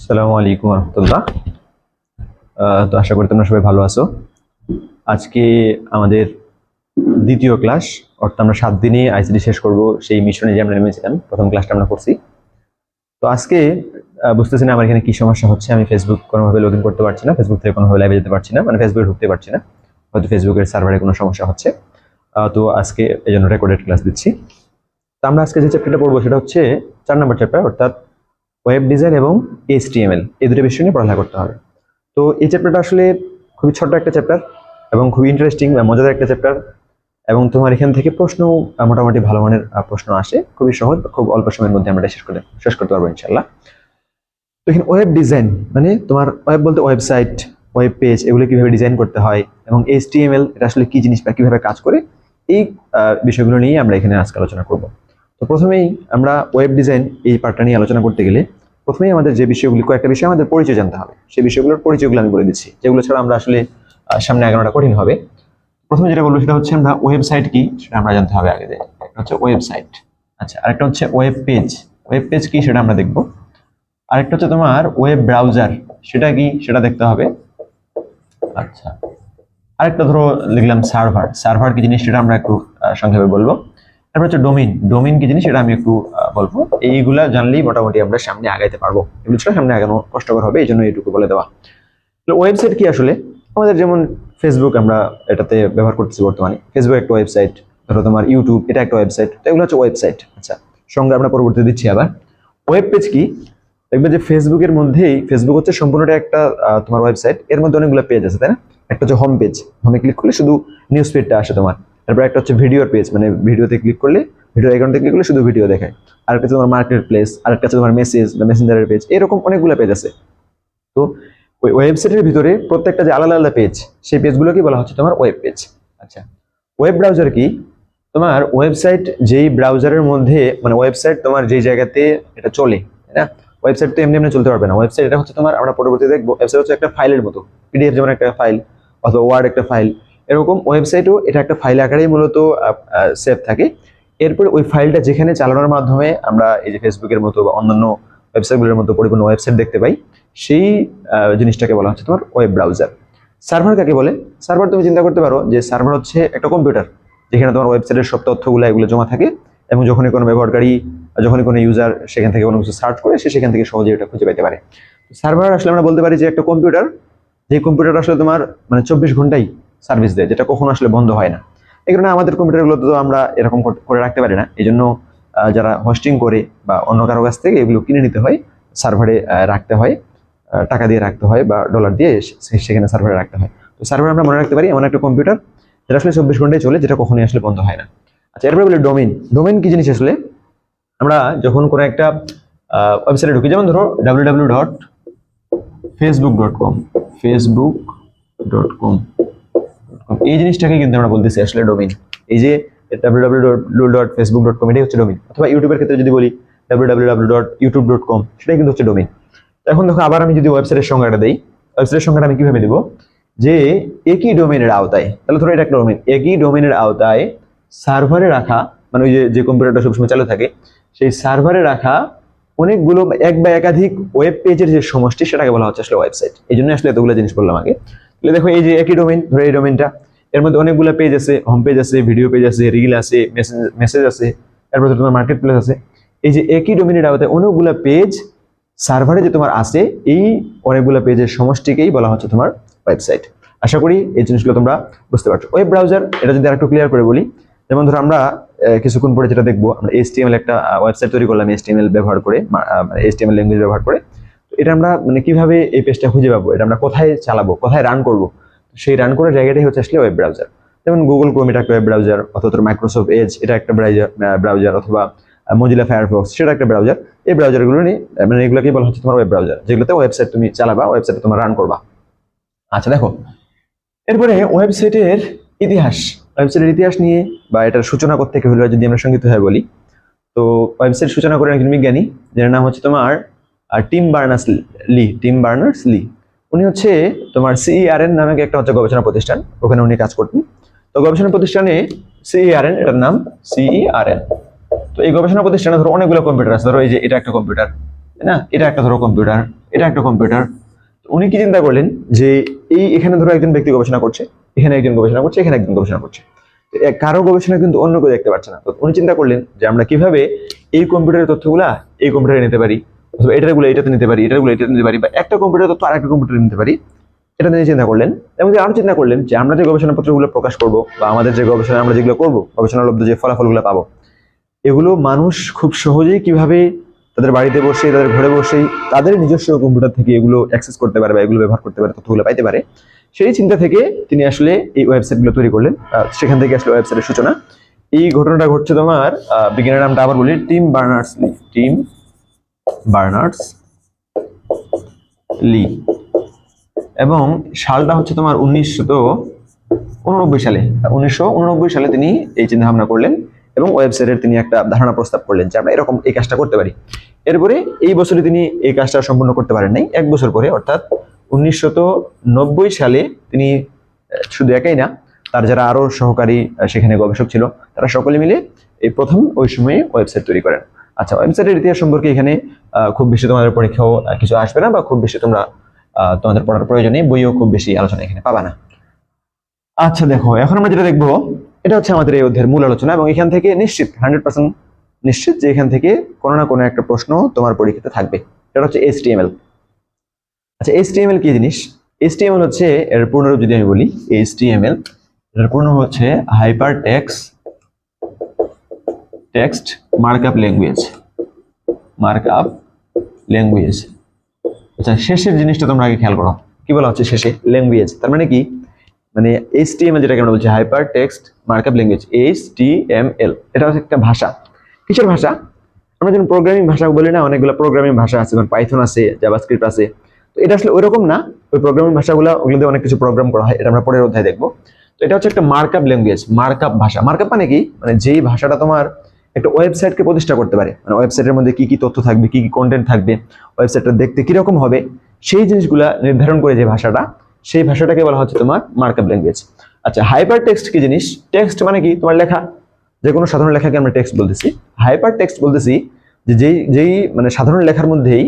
আসসালামু আলাইকুম রহমতুল্লাহ। তো আশা করি তোমরা সবাই ভালো আছো। আজকে আমাদের দ্বিতীয় ক্লাস, অর্থাৎ আমরা 7 দিনে আইসিটি শেষ করব সেই মিশনে যে আমরা নেমেছিলাম। প্রথম ক্লাসটা আমরা করছি। তো আজকে বুঝতেছি না আমার এখানে কি সমস্যা হচ্ছে। আমি ফেসবুক কোনোভাবে লগ ইন করতে পারছি না, ফেসবুক থেকে কোনোভাবে লাইভে যেতে পারছি না, মানে ফেসবুকে ঢুকতে পারছি না। হয়তো ফেসবুকের সার্ভারে কোনো সমস্যা হচ্ছে। তো আজকে এই জন্য রেকর্ডেড ক্লাস দিচ্ছি। তো আমরা আজকে যে চ্যাপ্টারটা পড়বো সেটা হচ্ছে 4 নম্বর চ্যাপ্টার, অর্থাৎ ওয়েব ডিজাইন এবং HTML এই দুটো বিষয় নিয়ে পড়ালেখা করতে হবে। তো এই চ্যাপ্টারটা আসলে খুবই ছোট্ট একটা চ্যাপ্টার এবং খুবই ইন্টারেস্টিং বা মজাদার একটা চ্যাপ্টার, এবং তোমার এখান থেকে প্রশ্ন মোটামুটি ভালো মানের প্রশ্ন আসে। খুবই সহজ, খুব অল্প সময়ের মধ্যে আমরা এটা শেষ করতে পারবো ইনশাল্লাহ। তো এখানে ওয়েব ডিজাইন মানে তোমার ওয়েব বলতে ওয়েবসাইট, ওয়েব পেজ, এগুলো কিভাবে ডিজাইন করতে হয়, এবং HTML এটা আসলে কি জিনিস বা কিভাবে কাজ করে, এই বিষয়গুলো নিয়ে আমরা এখানে আজকে আলোচনা করব। তো প্রথমেই আমরা ওয়েব ডিজাইন এই পার্টটা নিয়ে আলোচনা করতে গেলে প্রথমেই আমাদের যে বিষয়গুলি, কয়েকটা বিষয় আমাদের পরিচয় জানতে হবে। সেই বিষয়গুলোর পরিচয়গুলো আমি বলে দিচ্ছি, যেগুলো ছাড়া আমরা আসলে সামনে আগানোটা কঠিন হবে। প্রথমে যেটা বলবো সেটা হচ্ছে আমরা ওয়েবসাইট কি সেটা আমরা জানতে হবে আগে। একটা হচ্ছে ওয়েবসাইট, আচ্ছা, আরেকটা হচ্ছে ওয়েব পেজ। ওয়েব পেজ কি সেটা আমরা দেখবো। আরেকটা হচ্ছে তোমার ওয়েব ব্রাউজার, সেটা কি সেটা দেখতে হবে। আচ্ছা, আরেকটা ধরো লিখলাম সার্ভার। সার্ভার কি জিনিস সেটা আমরা একটু সংক্ষেপে বলবো। তারপর হচ্ছে ডোমেইন। ডোমেইন কি জিনিস সেটা আমি একটু বলবো। এইগুলা জানলেই মোটামুটি আমরা সামনে আগাইতে পারবো। এগুলো ছাড়া সামনে আগানো কষ্টকর হবে, এই জন্য এইটুকু বলে দেওয়া। ওয়েবসাইট কি আসলে, আমাদের যেমন ফেসবুক আমরা এটাতে ব্যবহার করতেছি বর্তমানে, ফেসবুক একটা ওয়েবসাইট। ধরো তোমার ইউটিউব, এটা একটা ওয়েবসাইট। তো এগুলো হচ্ছে ওয়েবসাইট। আচ্ছা, সঙ্গে আমরা পরবর্তীতে দিচ্ছি আবার। ওয়েব পেজ কি, দেখবে যে ফেসবুকের মধ্যেই, ফেসবুক হচ্ছে সম্পূর্ণটা একটা তোমার ওয়েবসাইট, এর মধ্যে অনেকগুলো পেজ আছে, তাই না? একটা হচ্ছে হোম পেজ, হোমে ক্লিক করলে শুধু নিউজ ফিডটা আসে তোমার। তারপর একটা হচ্ছে ভিডিওর পেজ, মানে ভিডিওতে ক্লিক করলে, ভিডিও অ্যাকাউন্টে ক্লিক করলে শুধু ভিডিও দেখায়। আরেকটা হচ্ছে তোমার মার্কেট প্লেস, আরেকটা হচ্ছে তোমার মেসেজ বা মেসেঞ্জারের পেজ, এরকম অনেকগুলো পেজ আছে। তো ওই ওয়েবসাইটের ভিতরে প্রত্যেকটা যে আলাদা আলাদা পেজ, সেই পেজগুলোকে বলা হচ্ছে তোমার ওয়েব পেজ। আচ্ছা, ওয়েব ব্রাউজার কি, তোমার ওয়েবসাইট যেই ব্রাউজারের মধ্যে, মানে ওয়েবসাইট তোমার যেই জায়গাতে এটা চলে, তাই না? ওয়েবসাইট তো এমনি এমনি চলতে পারবে না। ওয়েবসাইট এটা হচ্ছে তোমার, আমরা পরবর্তীতে দেখবো, ওয়েবসাইট হচ্ছে একটা ফাইলের মতো। পিডিএফ যেমন একটা ফাইল, অথবা ওয়ার্ড একটা ফাইল, এরকম ওয়েবসাইটও এটা একটা ফাইল আকারেই মূলত সেভ থাকে। এরপরে ওই ফাইলটা যেখানে চালানোর মাধ্যমে আমরা এই যে ফেসবুকের মতো বা অন্যান্য ওয়েবসাইটগুলোর মতো পরিপূর্ণ ওয়েবসাইট দেখতে পাই, সেই জিনিসটাকে বলা হচ্ছে তোমার ওয়েব ব্রাউজার। সার্ভার কাকে বলে? সার্ভার তুমি চিন্তা করতে পারো যে সার্ভার হচ্ছে একটা কম্পিউটার, যেখানে তোমার ওয়েবসাইটের সব তথ্যগুলো এগুলো জমা থাকে, এবং যখনই কোনো ব্যবহারকারী, যখনই কোনো ইউজার সেখান থেকে কোনো কিছু সার্চ করে, সে সেখান থেকে সহজে এটা খুঁজে পেতে পারে। সার্ভার আসলে আমরা বলতে পারি যে একটা কম্পিউটার, যে কম্পিউটার আসলে তোমার মানে 24 ঘন্টাই সার্ভিস দেয়, যেটা কখনো আসলে বন্ধ হয় না। এই কারণে আমাদের কম্পিউটারগুলো তো আমরা এরকম করে রাখতে পারি না। এই জন্য যারা হোস্টিং করে বা অন্য কারো কাছ থেকে এগুলো কিনে নিতে হয়, সার্ভারে রাখতে হয়, টাকা দিয়ে রাখতে হয় বা ডলার দিয়ে সেখানে সার্ভারে রাখতে হয়। তো সার্ভার আমরা মনে রাখতে পারি এমন একটা কম্পিউটার যেটা আসলে 24 ঘন্টায় চলে, যেটা কখনোই আসলে বন্ধ হয় না। আচ্ছা, এরপরে বলি ডোমেইন। ডোমেইন কি জিনিস আসলে, আমরা যখন কোনো একটা ওয়েবসাইটে ঢুকি, যেমন ধরো www.facebook.com, facebook.com, এই জিনিসটাকে কিন্তু আমরা বলতেছি আসলে ডোমেইন। এই যে www.facebook.com, এটাই হচ্ছে ডোমেইন। অথবা ইউটিউবের ক্ষেত্রে যদি বলি www.youtube.com, সেটাই কিন্তু হচ্ছে ডোমেইন। এখন দেখো, আবার আমি যদি ওয়েবসাইটের সংজ্ঞাটা দেই, ওয়েবসাইটের সংজ্ঞাটা আমি কিভাবে দিব, যে একই ডোমেইনের আওতায়, তাহলে ধরো এটা একটা ডোমেইন, একই ডোমেইনের আওতায় সার্ভারে রাখা, মানে ওই যে কম্পিউটারটা সবসময় চালু থাকে, সেই সার্ভারে রাখা অনেকগুলো এক বা একাধিক ওয়েব পেজের যে সমষ্টি, সেটাকে বলা হচ্ছে আসলে ওয়েবসাইট। এই জন্য আসলে এতগুলো জিনিস বললাম আগে। তাহলে দেখো, এই যে একই ডোমেইন, ধরো এই ডোমেইনটা, এর মধ্যে অনেকগুলো পেজ আছে, হোম পেজ আছে, ভিডিও পেজ আছে, রিল আছে, মেসেজ আছে, এরপর তোমার মার্কেট প্লেস আছে। এই যে একই ডোমেইনের আওতায় অনেকগুলো পেজ সার্ভারে যে তোমার আছে, এই অনেকগুলো পেজের সমষ্টিকেই বলা হচ্ছে তোমার ওয়েবসাইট। আশা করি এই জিনিসগুলো তোমরা বুঝতে পারছো। ওয়েব ব্রাউজার, এটা যদি আরেকটু ক্লিয়ার করে বলি, যেমন ধরো আমরা কিছুক্ষণ পরে যেটা দেখবো, আমরা HTML একটা ওয়েবসাইট তৈরি করলাম HTML ব্যবহার করে, HTML ল্যাঙ্গুয়েজ ব্যবহার করে। তো এটা আমরা মানে কিভাবে এই পেজটা খুঁজে পাবো, এটা আমরা কোথায় চালাবো, কোথায় রান করবো, সেই রান করার জায়গাটাই হচ্ছে আসলে ওয়েব ব্রাউজার। যেমন গুগল ক্রোম, এটা একটা ওয়েব ব্রাউজার, অথবা মাইক্রোসফট এজ, এটা একটা ব্রাউজার, অথবা মজিলা ফায়ারফক্স, সেটা একটা ব্রাউজার। এই ব্রাউজারগুলো নিয়ে মানে এগুলোকেই বলা হচ্ছে তোমার ওয়েব ব্রাউজার, যেগুলোতে ওয়েবসাইট তুমি চালাবা, ওয়েবসাইটে তোমার রান করবা। আচ্ছা দেখো, এরপরে ওয়েবসাইটের ইতিহাস। ওয়েবসাইটের ইতিহাস নিয়ে বা এটার সূচনা করতে থেকে হলো যদি আমরা সংক্ষিপ্তভাবে বলি, তো ওয়েবসাইট সূচনা করেন একজন বিজ্ঞানী, যার নাম হচ্ছে তোমার টিম বার্নার্স লি। উনি হচ্ছে তোমার CERN নামে একটা হচ্ছে গবেষণা প্রতিষ্ঠান, ওখানে উনি কাজ করতেন। তো গবেষণা প্রতিষ্ঠানে CERN, এটার নাম CERN। তো এই গবেষণা প্রতিষ্ঠানে ধরো অনেকগুলো কম্পিউটার আছে। ধরো এই যে এটা একটা কম্পিউটার, তাই না? এটা একটা ধরো কম্পিউটার, এটা একটা কম্পিউটার। উনি কি চিন্তা করলেন যে এখানে ধরো একজন ব্যক্তি গবেষণা করছে, এখানে একজন গবেষণা করছে, এখানে একজন গবেষণা করছে, কারো গবেষণা কিন্তু অন্য কেউ দেখতে পাচ্ছে না। তো উনি চিন্তা করলেন যে আমরা কিভাবে এই কম্পিউটারের তথ্যগুলা এই কম্পিউটারে নিতে পারি, অথবা এটাগুলো এটাতে নিতে পারি, এটাগুলো এটাতে নিতে পারি, বা একটা কম্পিউটার তথ্য আরেকটা কম্পিউটারে নিতে পারি, এটা নিয়ে চিন্তা করলেন। এবং আরো চিন্তা করলেন যে আমরা যে গবেষণাপত্রগুলো প্রকাশ করব, বা আমাদের যে গবেষণা আমরা যেগুলো করবো, গবেষণালব্ধ যে ফলাফলগুলো পাবো, এগুলো মানুষ খুব সহজেই কিভাবে তাদের বাড়িতে বসে, তাদের ঘরে বসেই তাদের নিজস্ব কম্পিউটার থেকে এগুলো অ্যাক্সেস করতে পারে বা এগুলো ব্যবহার করতে পারে, তথ্যগুলো পাইতে পারে, সেই চিন্তা থেকে তিনি আসলে এই ওয়েবসাইটগুলো তৈরি করলেন। সেখান থেকে আসলে ওয়েবসাইটের সূচনা। এই ঘটনাটা ঘটছে তোমার, বিজ্ঞানের নামটা আবার বলি, টিম বার্নার্স লি, এবং সালটা হচ্ছে তোমার 1989 সালে। 1989 সালে তিনি এই চিন্তা ভাবনা করলেন এবং ওয়েবসাইটের তিনি একটা ধারণা প্রস্তাব করলেন যে আমরা এরকম এই কাজটা করতে পারি। এরপরে এই বছরে তিনি এই কাজটা সম্পূর্ণ করতে পারেন নাই। এক বছর পরে অর্থাৎ 1990 সালে তিনি শুধু একাই না, তার যারা আরো সহকারী সেখানে গবেষক ছিল, তারা সকলে মিলে এই প্রথম ওই সময়ে ওয়েবসাইট তৈরি করেন। আচ্ছা, ওয়েবসাইটের ইতিহাস সম্পর্কে এখানে খুব বেশি তোমাদের পরীক্ষাও কিছু আসবে না, বা খুব বেশি তোমরা তোমাদের পড়ার প্রয়োজনে বইও খুব বেশি আলোচনা এখানে পাবা না। আচ্ছা দেখো, এখন আমরা যেটা দেখবো এটা হচ্ছে আমাদের এই অধ্যায়ের মূল আলোচনা, এবং এখান থেকে নিশ্চিত 100% নিশ্চিত যে এখান থেকে কোনো না কোনো একটা প্রশ্ন তোমার পরীক্ষাতে থাকবে। এটা হচ্ছে HTML। আচ্ছা, HTML কি জিনিস? HTML হচ্ছে, এর পূর্ণরূপ যদি আমি বলি, HTML এর পূর্ণ হচ্ছে হাইপার টেক্সট মার্কআপ ল্যাঙ্গুয়েজ। আচ্ছা, শেষের জিনিসটা তোমরা আগে খেয়াল করো, কি বলা হচ্ছে শেষে? ল্যাঙ্গুয়েজ। তার মানে কি? মানে HTML যেটাকে আমরা বলছি hyper text markup language, HTML, এটা হচ্ছে একটা ভাষা। কিসের ভাষা? আমরা যখন প্রোগ্রামিং ভাষা বলি না, অনেকগুলো প্রোগ্রামিং ভাষা আছে, যেমন পাইথন আছে, জাভাস্ক্রিপ্ট আছে। তো এটা আসলে ওইরকম না। ওই প্রোগ্রামিং ভাষাগুলো, ওগুলোতে অনেক কিছু প্রোগ্রাম করা হয়, এটা আমরা পরের অধ্যায়ে দেখবো। তো এটা হচ্ছে একটা মার্কআপ ল্যাঙ্গুয়েজ, মার্কআপ ভাষা। মার্কআপ মানে কি? মানে যেই ভাষাটা তোমার একটা ওয়েবসাইটকে প্রতিষ্ঠা করতে পারে, মানে ওয়েবসাইটের মধ্যে কি কি তথ্য থাকবে, কি কি কন্টেন্ট থাকবে, ওয়েবসাইটটা দেখতে কিরকম হবে, সেই জিনিসগুলা নির্ধারণ করে যে ভাষাটা, সেই ভাষাটাকে বলা হচ্ছে তোমার মার্কআপ ল্যাঙ্গুয়েজ। আচ্ছা, হাইপার টেক্সট কি জিনিস? টেক্সট মানে কি? তোমার লেখা, যে কোনো সাধারণ লেখাকে আমরা টেক্সট বলতেছি। হাইপার টেক্সট বলতেছি যে যেই মানে সাধারণ লেখার মধ্যেই,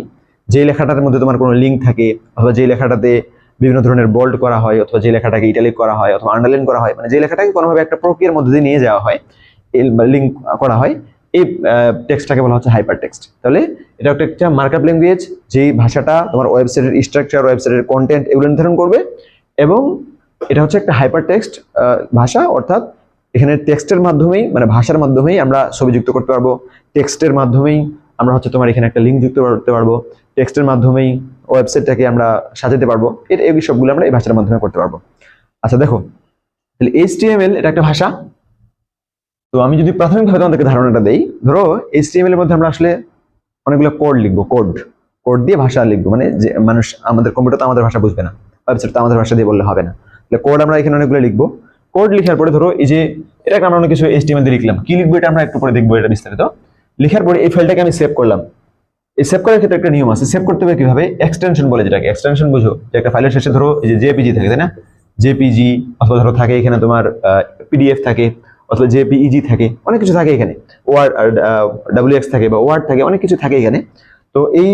যেই লেখাটার মধ্যে তোমার কোনো লিঙ্ক থাকে, অথবা যেই লেখাটাতে বিভিন্ন ধরনের বোল্ড করা হয়, অথবা যে লেখাটাকে ইটালিক করা হয়, অথবা আন্ডারলাইন করা হয়, মানে যে লেখাটাকে কোনোভাবে একটা প্রক্রিয়ার মধ্যে দিয়ে নিয়ে যাওয়া হয়, লিঙ্ক করা হয়, এই টেক্সটটাকে বলা হচ্ছে হাইপার টেক্সট। তাহলে এটা একটা মার্কআপ ল্যাঙ্গুয়েজ, যেই ভাষাটা তোমার ওয়েবসাইটের স্ট্রাকচার, ওয়েবসাইটের কন্টেন্ট এগুলো নির্ধারণ করবে। এবং এটা হচ্ছে একটা হাইপার টেক্সট ভাষা, অর্থাৎ এখানে টেক্সটের মাধ্যমেই, মানে ভাষার মাধ্যমেই আমরা ছবি যুক্ত করতে পারবো, টেক্সটের মাধ্যমেই আমরা হচ্ছে তোমার এখানে একটা লিঙ্ক যুক্ত করতে পারবো, টেক্সটের মাধ্যমেই ওয়েবসাইটটাকে আমরা সাজাতে পারবো। এই সবগুলো আমরা এই ভাষার মাধ্যমে করতে পারবো। আচ্ছা দেখো, তাহলে HTML এটা একটা ভাষা। তো আমি যদি প্রাথমিকভাবে তোমাদেরকে ধারণাটা দেই, ধরো HTML এর মধ্যে আমরা আসলে অনেকগুলো কোড লিখবো, কোড দিয়ে ভাষা লিখবো, মানে যে মানুষ, আমাদের কম্পিউটার তো আমাদের ভাষা বুঝবে না, ওয়েবসাইট তো আমাদের ভাষা দিয়ে বললে হবে না, তাহলে কোড আমরা এখানে অনেকগুলো লিখবো। কোড লিখার পরে ধরো এই যে এটাকে আমরা অনেক কিছু HTML দিয়ে লিখলাম, কি লিখবো এটা আমরা একটু পরে দেখবো, এটা বিস্তারিত। লিখার পরে এই ফাইলটাকে আমি সেভ করলাম। এই সেভ করার ক্ষেত্রে একটা নিয়ম আছে, সেভ করতে হবে কিভাবে? এক্সটেনশন বলে, যেটাকে এক্সটেনশন বুঝো, যে একটা ফাইলের শেষে ধরো এই যে জেপিজি থাকে, তাই না? জেপিজি, অথবা ধরো থাকে এখানে তোমার PDF থাকে, অথবা জেপিইজি থাকে, অনেক কিছু থাকে এখানে, ওয়ার্ড WX থাকে, বা ওয়ার্ড থাকে, অনেক কিছু থাকে এখানে। তো এই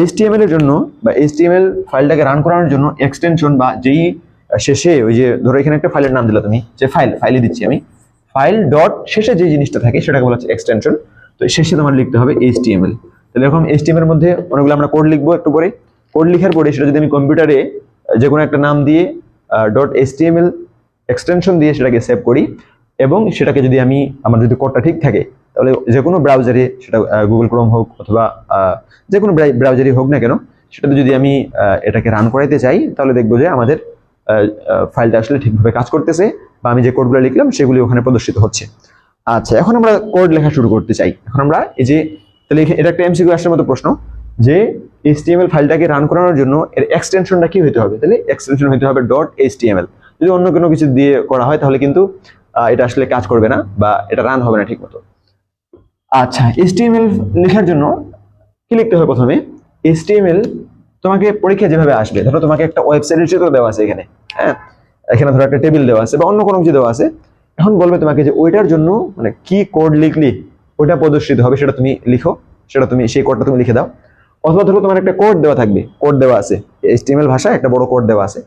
HTML এর জন্য, বা HTML ফাইলটাকে রান করানোর জন্য এক্সটেনশন, বা যেই শেষে ওই যে ধরো এখানে একটা ফাইলের নাম দিলা তুমি, যে ফাইলে দিচ্ছি আমি, ফাইল ডট শেষে যে জিনিসটা থাকে সেটাকে বলা হচ্ছে এক্সটেনশন। তো শেষে তোমার লিখতে হবে HTML। তাহলে এরকম HTML এর মধ্যে অনেকগুলো আমরা কোড লিখবো একটু পরে। কোড লিখার পরে সেটা যদি আমি কম্পিউটারে যে কোনো একটা নাম দিয়ে .html এক্সটেনশন দিয়ে সেটাকে সেভ করি, এবং সেটাকে যদি আমি, আমার যদি কোডটা ঠিক থাকে, তাহলে যে কোনো ব্রাউজারে, সেটা গুগল ক্রোম হোক, অথবা যে কোনো ব্রাউজারই হোক না কেন, সেটাতে যদি আমি এটাকে রান করাইতে চাই, তাহলে দেখবো যে আমাদের ফাইলটা আসলে ঠিকভাবে কাজ করতেছে, বা আমি যে কোডগুলো লিখলাম সেগুলি ওখানে প্রদর্শিত হচ্ছে। আচ্ছা, এখন আমরা কোড লেখা শুরু করতে চাই। এখন আমরা এই যে, তাহলে এটা একটা MCQ আসলে মতো প্রশ্ন, যে HTML ফাইলটাকে রান করানোর জন্য এর এক্সটেনশনটা কি হতে হবে? তাহলে এক্সটেনশন হতে হবে .html। যদি অন্য কোনো কিছু দিয়ে করা হয় তাহলে কিন্তু এটা আসলে কাজ করবে না, বা এটা রান হবে না ঠিক মতো। আচ্ছা, HTML লেখার জন্য কি লিখতে হবে? প্রথমে HTML তোমাকে পরীক্ষা যেভাবে আসবে, ধরো তোমাকে একটা ওয়েবসাইটের চিত্র দেওয়া আছে এখানে, হ্যাঁ, এখানে ধরো একটা টেবিল দেওয়া আছে, বা অন্য কোনো কিছু দেওয়া আছে। এখন বলবে তোমাকে যে ওইটার জন্য মানে কি কোড লিখলি ওইটা প্রদর্শিত হবে, সেটা তুমি লিখো, সেটা তুমি সেই কোডটা তুমি লিখে দাও। অথবা ধরো তোমার একটা কোড দেওয়া থাকবে, কোড দেওয়া আছে HTML ভাষায় একটা বড় কোড দেওয়া আছে।